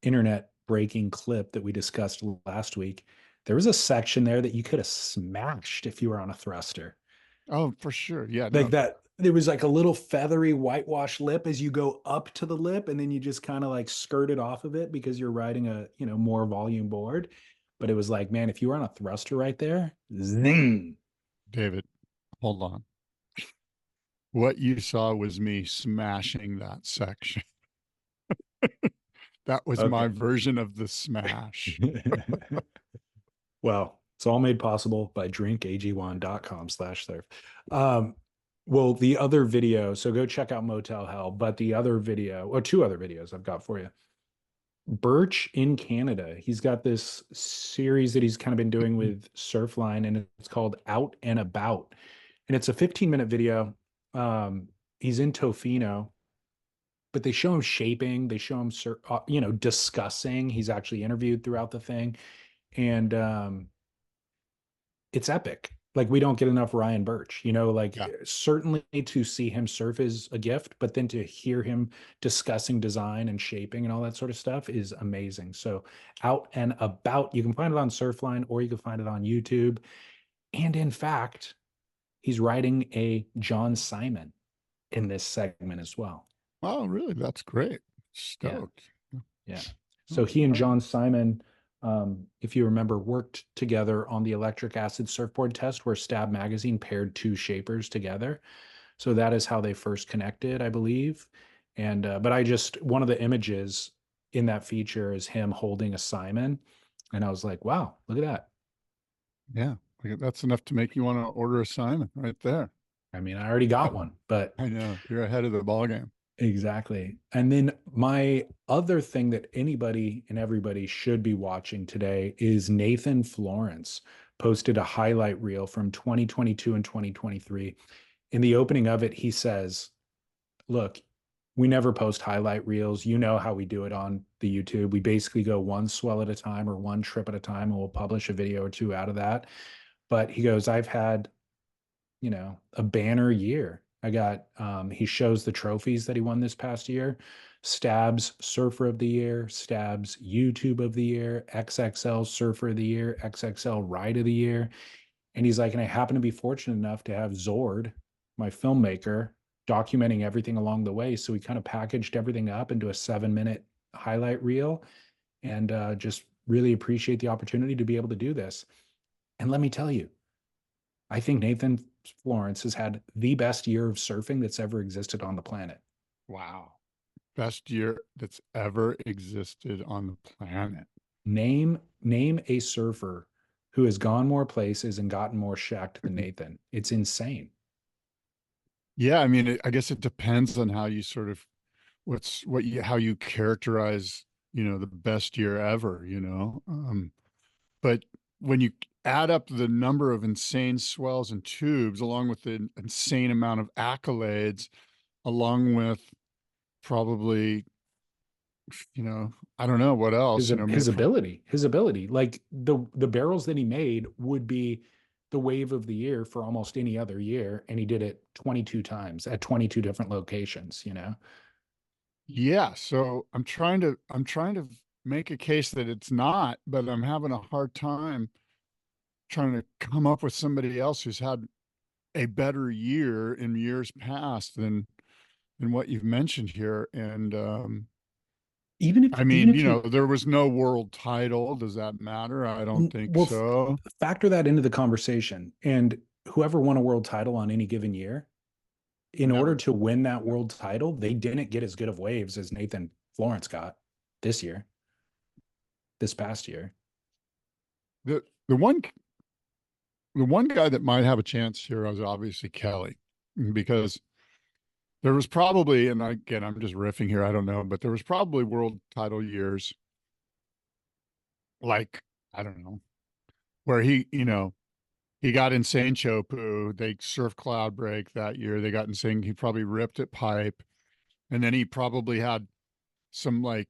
internet breaking clip that we discussed last week, there was a section there that you could have smashed if you were on a thruster. Oh, for sure. Yeah. Like that. There was like a little feathery whitewash lip as you go up to the lip, and then you just kind of like skirt it off of it because you're riding a, more volume board. But it was like, man, if you were on a thruster right there, zing. David, hold on. What you saw was me smashing that section. That was my version of the smash. Well, It's all made possible by drinkag1.com/surf. Well, the other video, so go check out Motel Hell, but the other video, or two other videos I've got for you. Burch in Canada, he's got this series that he's kind of been doing with Surfline, and it's called Out and About. And it's a 15-minute video. He's in Tofino, but they show him shaping, they show him, discussing. He's actually interviewed throughout the thing. And it's epic. Like, we don't get enough Ryan Burch, certainly to see him surf is a gift, but then to hear him discussing design and shaping and all that sort of stuff is amazing. So Out and About, you can find it on Surfline or you can find it on YouTube. And in fact, he's writing a John Simon in this segment as well. Oh, really? That's great. Stoked. Yeah. So he and John Simon, if you remember, worked together on the electric acid surfboard test where Stab Magazine paired two shapers together. So that is how they first connected, I believe. And but one of the images in that feature is him holding a Simon. And I was like, wow, look at that. Yeah, that's enough to make you want to order a Simon right there. I mean, I already got one, but I know you're ahead of the ball game. Exactly. And then my other thing that anybody and everybody should be watching today is Nathan Florence posted a highlight reel from 2022 and 2023. In the opening of it, he says, look, we never post highlight reels. You know how we do it on the YouTube. We basically go one swell at a time or one trip at a time, and we'll publish a video or two out of that. But he goes, I've had, a banner year. I got, he shows the trophies that he won this past year: Stabs Surfer of the Year, Stabs YouTube of the Year, XXL Surfer of the Year, XXL Ride of the Year. And he's like, and I happen to be fortunate enough to have Zord, my filmmaker, documenting everything along the way. So we kind of packaged everything up into a 7-minute highlight reel, and just really appreciate the opportunity to be able to do this. And let me tell you, I think Nathan Florence has had the best year of surfing that's ever existed on the planet. Wow. Best year that's ever existed on the planet. Name a surfer who has gone more places and gotten more shacked than Nathan. It's insane. Yeah, I mean, I guess it depends on how you sort of how you characterize, the best year ever, but when you add up the number of insane swells and tubes, along with the insane amount of accolades, along with probably, I don't know what else. His ability, like the barrels that he made would be the wave of the year for almost any other year, and he did it 22 times at 22 different locations. Yeah, so I'm trying to make a case that it's not, but I'm having a hard time trying to come up with somebody else who's had a better year in years past than what you've mentioned here. And there was no world title. Does that matter? I don't think so. Factor that into the conversation. And whoever won a world title on any given year, in order to win that world title, they didn't get as good of waves as Nathan Florence got this past year. The one guy that might have a chance here is obviously Kelly, because there was probably, and again, I'm just riffing here, I don't know, but there was probably world title years, like, I don't know, where he got insane Chopu. They surfed Cloud Break that year. They got insane. He probably ripped at Pipe. And then he probably had some like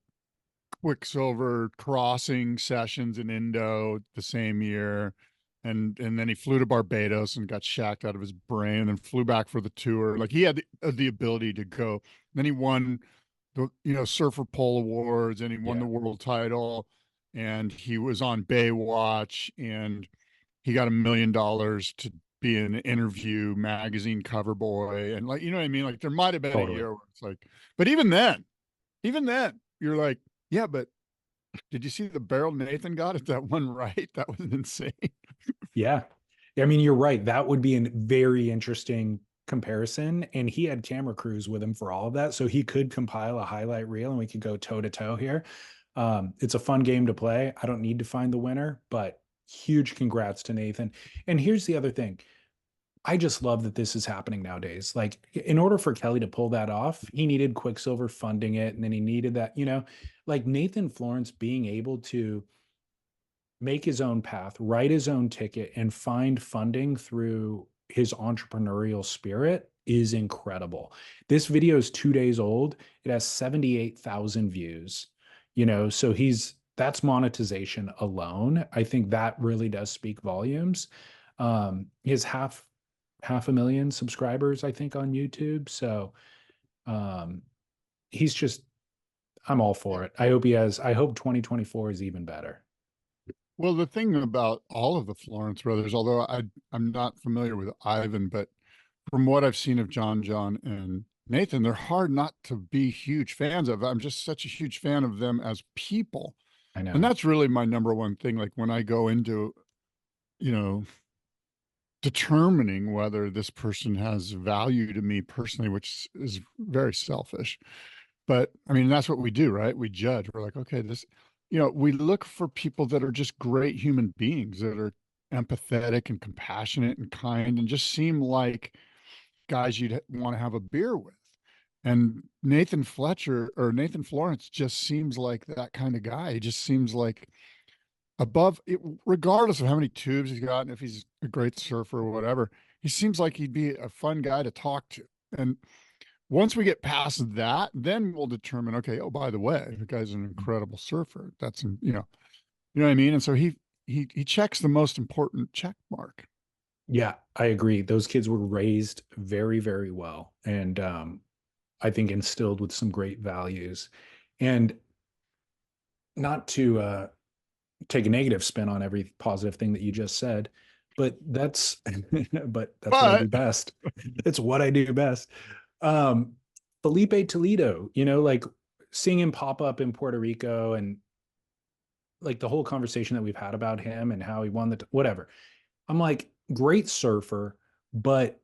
Quicksilver crossing sessions in Indo the same year. And then he flew to Barbados and got shacked out of his brain and flew back for the tour. Like, he had the ability to go. Then he won the, Surfer Pole Awards, and he won the world title, and he was on Baywatch, and he got $1 million to be an interview magazine cover boy. And like, you know what I mean? Like, there might've been a year where it's like, but even then you're like, yeah, but did you see the barrel Nathan got at that one, right? That was insane. Yeah. I mean, you're right. That would be a very interesting comparison. And he had camera crews with him for all of that. So he could compile a highlight reel and we could go toe to toe here. It's a fun game to play. I don't need to find the winner, but huge congrats to Nathan. And here's the other thing. I just love that this is happening nowadays. Like, in order for Kelly to pull that off, he needed Quicksilver funding it, and then he needed that, like Nathan Florence being able to make his own path, write his own ticket, and find funding through his entrepreneurial spirit is incredible. This video is 2 days old. It has 78,000 views, so that's monetization alone. I think that really does speak volumes. He has half a million subscribers, I think, on YouTube. So he's just, I'm all for it. I hope 2024 is even better. Well, the thing about all of the Florence brothers, although I'm not familiar with Ivan, but from what I've seen of John and Nathan, they're hard not to be huge fans of. I'm just such a huge fan of them as people. I know. And that's really my number one thing. Like when I go into, determining whether this person has value to me personally, which is very selfish. But I mean, that's what we do, right? We judge. We're like, okay, we look for people that are just great human beings that are empathetic and compassionate and kind and just seem like guys you'd want to have a beer with. And Nathan Florence just seems like that kind of guy. He just seems like above it, regardless of how many tubes he's got and if he's a great surfer or whatever, he seems like he'd be a fun guy to talk to. And once we get past that, then we'll determine, okay, oh, by the way, the guy's an incredible surfer. That's, you know what I mean? And so he checks the most important check mark. Yeah, I agree. Those kids were raised very, very well. And I think instilled with some great values. And not to take a negative spin on every positive thing that you just said, but that's what I do best. It's what I do best. Felipe Toledo, like seeing him pop up in Puerto Rico and like the whole conversation that we've had about him and how he won whatever. I'm like, great surfer, but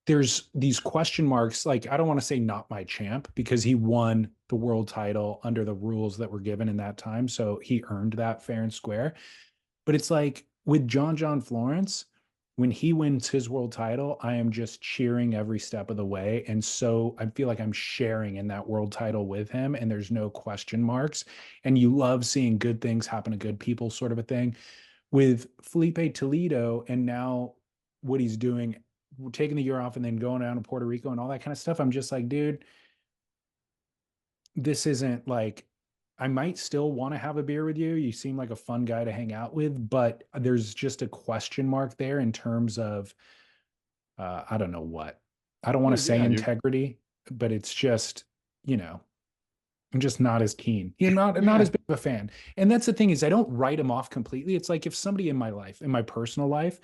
there's these question marks. Like, I don't want to say not my champ because he won the world title under the rules that were given in that time. So he earned that fair and square. But it's like with John Florence, when he wins his world title, I am just cheering every step of the way. And so I feel like I'm sharing in that world title with him and there's no question marks. And you love seeing good things happen to good people, sort of a thing. With Felipe Toledo and now what he's doing, taking the year off and then going down to Puerto Rico and all that kind of stuff, I'm just like, dude, this isn't like, I might still want to have a beer with you. You seem like a fun guy to hang out with, but there's just a question mark there in terms of, I don't know what. I don't want to say integrity, but it's just, I'm just not as keen. Not as big of a fan. And that's the thing is I don't write him off completely. It's like if somebody in my life, in my personal life,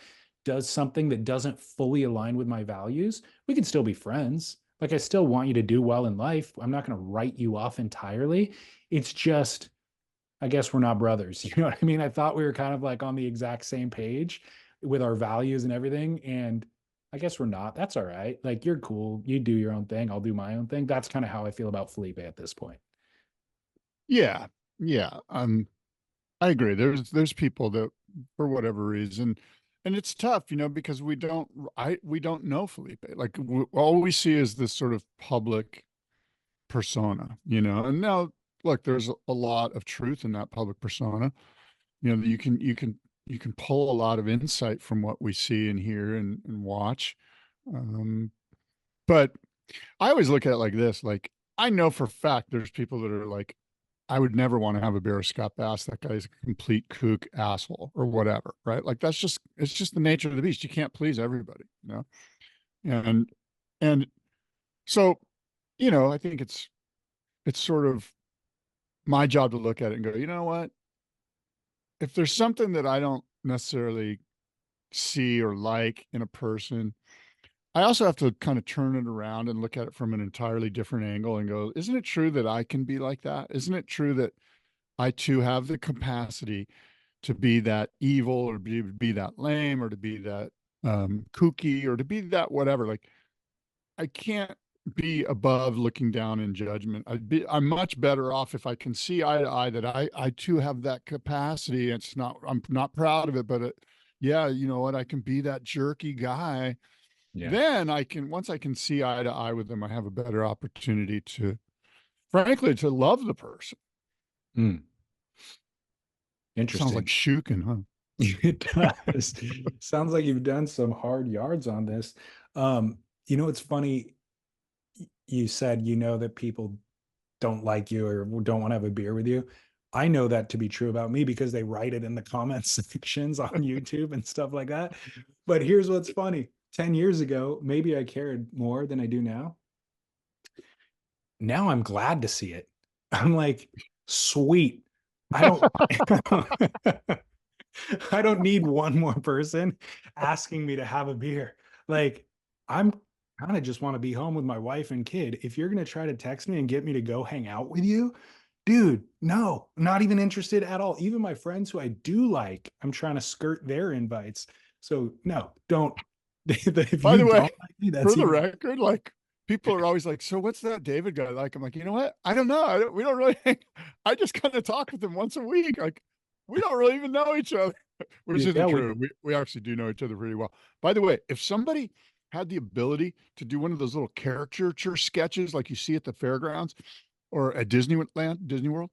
does something that doesn't fully align with my values, we can still be friends. Like I still want you to do well in life. I'm not going to write you off entirely. It's just, I guess we're not brothers. You know what I mean? I thought we were kind of like on the exact same page with our values and everything. And I guess we're not. That's all right. Like you're cool. You do your own thing. I'll do my own thing. That's kind of how I feel about Felipe at this point. Yeah. Yeah. I agree. There's people that for whatever reason, and it's tough, because we don't know Felipe. Like all we see is this sort of public persona, and now look, there's a lot of truth in that public persona. You can pull a lot of insight from what we see and hear and watch. But I always look at it like this, like I know for a fact there's people that are like, I would never want to have a beer with Scott Bass. That guy's a complete kook asshole or whatever, right? Like it's just the nature of the beast. You can't please everybody, And so, I think it's sort of my job to look at it and go, you know what? If there's something that I don't necessarily see or like in a person, I also have to kind of turn it around and look at it from an entirely different angle and go, isn't it true that I can be like that? Isn't it true that I too have the capacity to be that evil or be that lame or to be that kooky or to be that whatever? Like I can't be above looking down in judgment. I'm much better off if I can see eye to eye that I too have that capacity. I'm not proud of it, but yeah, you know what? I can be that jerky guy. Yeah. Then once I can see eye to eye with them, I have a better opportunity frankly, to love the person. Mm. Sounds Interesting. like shukin, huh? It does. Sounds like you've done some hard yards on this. It's funny. You said that people don't like you or don't want to have a beer with you. I know that to be true about me because they write it in the comment sections on YouTube and stuff like that. But here's what's funny. 10 years ago, maybe I cared more than I do now. Now I'm glad to see it. I'm like, sweet. I don't I don't need one more person asking me to have a beer. Like, I'm kind of just want to be home with my wife and kid. If you're going to try to text me and get me to go hang out with you, dude, no, not even interested at all. Even my friends who I do like, I'm trying to skirt their invites. So no, don't. If By you the way, don't like me, for that's the even record, like people are always like, "So what's that David guy like?" I'm like, you know what? I don't know. We don't really. I just kind of talk with him once a week. Like we don't really even know each other, which yeah, isn't true. We actually do know each other pretty well. By the way, if somebody had the ability to do one of those little caricature sketches like you see at the fairgrounds or at Disneyland, Disney World,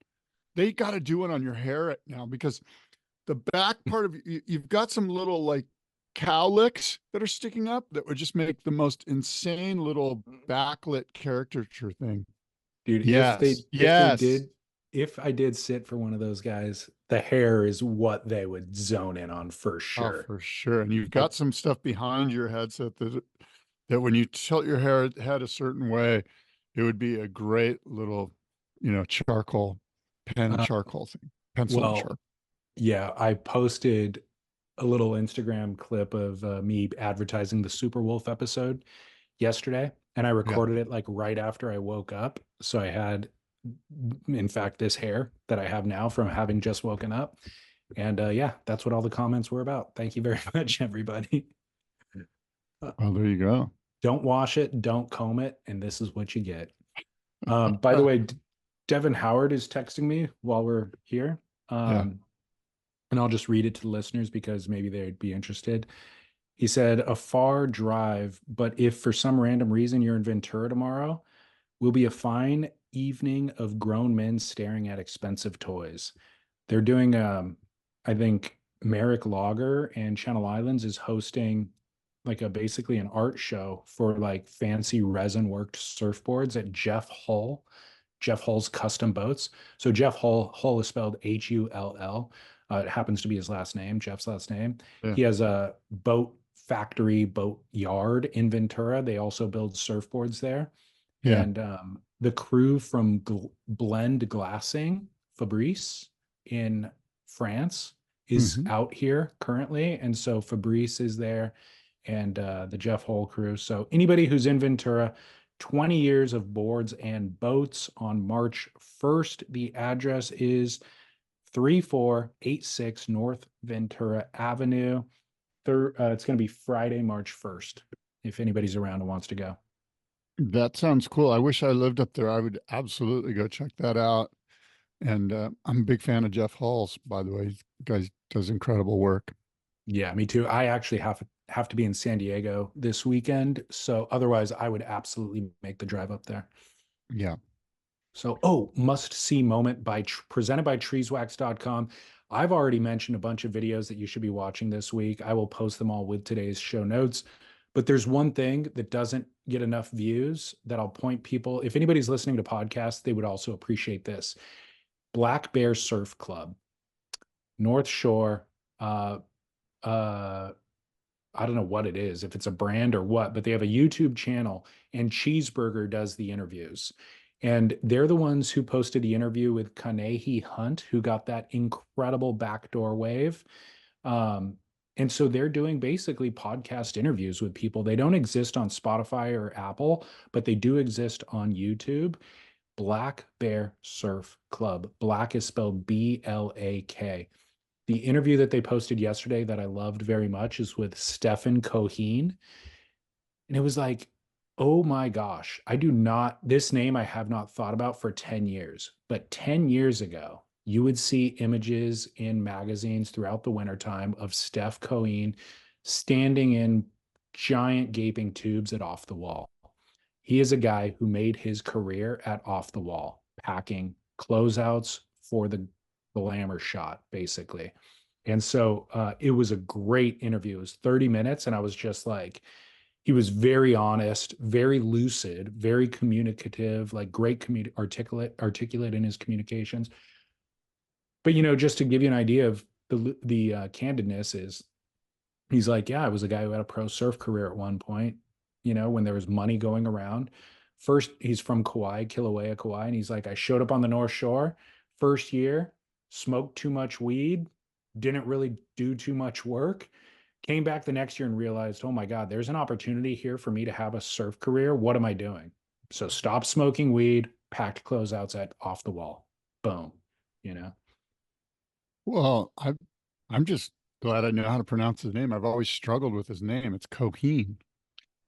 they got to do one on your hair now because the back part of you've got some little like cowlicks that are sticking up that would just make the most insane little backlit caricature thing. dude. Yes. If I did sit for one of those guys, the hair is what they would zone in on for Oh, sure. for sure. And you've I, got some stuff behind your headset that when you tilt your head a certain way, it would be a great little, charcoal pen and uh, charcoal thing, pencil and well, charcoal. yeah, I posted a little Instagram clip of me advertising the Superwolf episode yesterday, and I Yeah. recorded it like right after I woke up. So I had, in fact, this hair that I have now from having just woken up. And yeah, that's what all the comments were about. Thank you very much, everybody. Oh, there you go. Don't wash it, don't comb it, and this is what you get. By the way, Devin Howard is texting me while we're here. Yeah. And I'll just read it to the listeners because maybe they'd be interested. He said, a far drive, but if for some random reason you're in Ventura tomorrow, will be a fine evening of grown men staring at expensive toys. They're doing, I think Merrick Lager and Channel Islands is hosting like basically an art show for like fancy resin worked surfboards at Jeff Hull's Custom Boats. So Hull is spelled Hull. It happens to be his last name, Jeff's last name. Yeah. He has a boat yard in Ventura. They also build surfboards there. Yeah. And the crew from Blend Glassing, Fabrice in France, is out here currently. And so Fabrice is there and the Jeff Hull crew. So anybody who's in Ventura, 20 years of boards and boats on March 1st. The address is 3486 North Ventura Avenue. It's going to be Friday, March 1st, if anybody's around and wants to go. That sounds cool. I wish I lived up there. I would absolutely go check that out. And I'm a big fan of Jeff Hall's, by the way. The guy does incredible work. Yeah, me too. I actually have to be in San Diego this weekend. So otherwise, I would absolutely make the drive up there. Yeah. So, must see moment presented by treeswax.com. I've already mentioned a bunch of videos that you should be watching this week. I will post them all with today's show notes. But there's one thing that doesn't get enough views that I'll point people. If anybody's listening to podcasts, they would also appreciate this. Black Bear Surf Club, North Shore. I don't know what it is, if it's a brand or what, but they have a YouTube channel and Cheeseburger does the interviews. And they're the ones who posted the interview with Kanehi Hunt, who got that incredible backdoor wave. And so they're doing basically podcast interviews with people. They don't exist on Spotify or Apple, but they do exist on YouTube. Black Bear Surf Club. Black is spelled Blak. The interview that they posted yesterday that I loved very much is with Steph Cohen. And it was like Oh my gosh. I do not, this name I have not thought about for 10 years, but 10 years ago, you would see images in magazines throughout the wintertime of Steph Cohen standing in giant gaping tubes at Off the Wall. He is a guy who made his career at Off the Wall, packing closeouts for the glamour shot, basically. And so it was a great interview. It was 30 minutes, and I was just like, he was very honest, very lucid, very communicative, like great articulate in his communications. But just to give you an idea of the candidness is, he's like, yeah, I was a guy who had a pro surf career at one point, when there was money going around. First, he's from Kauai, Kilauea, Kauai, and he's like, I showed up on the North Shore first year, smoked too much weed, didn't really do too much work. Came back the next year and realized, oh my God, there's an opportunity here for me to have a surf career. What am I doing? So stop smoking weed, packed closeouts at Off the Wall. Boom. You know, Well, I'm just glad I know how to pronounce his name. I've always struggled with his name. It's Coheen.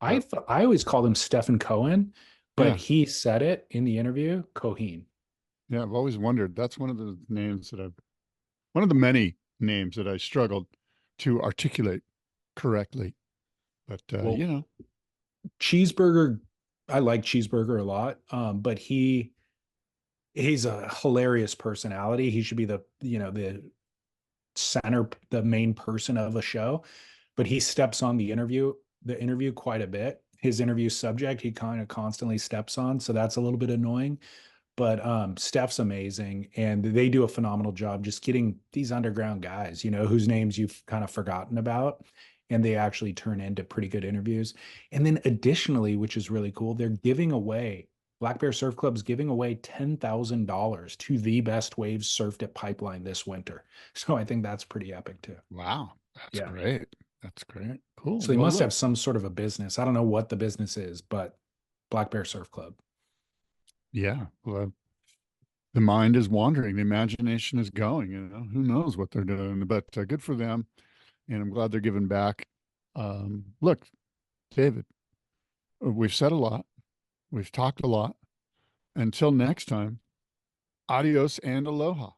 I always called him Stephen Cohen, but Yeah, he said it in the interview, Coheen. yeah. I've always wondered. That's one of the many names that I struggled to articulate correctly. But Well, you know, Cheeseburger, I like Cheeseburger a lot, but he's a hilarious personality. He should be the main person of a show, but he steps on the interview quite a bit. His interview subject, he kind of constantly steps on, so that's a little bit annoying. But Steph's amazing, and they do a phenomenal job just getting these underground guys, whose names you've kind of forgotten about, and they actually turn into pretty good interviews. And then additionally, which is really cool, they're giving away Black Bear Surf Club's giving away $10,000 to the best waves surfed at Pipeline this winter. So I think that's pretty epic too. wow, that's Yeah. great. That's great. Cool. So they Well, must look, have some sort of a business. I don't know what the business is, but Black Bear Surf Club. yeah. Well, the mind is wandering. The imagination is going. Who knows what they're doing? But good for them, and I'm glad they're giving back. Look, David, we've said a lot. We've talked a lot. Until next time, adios and aloha.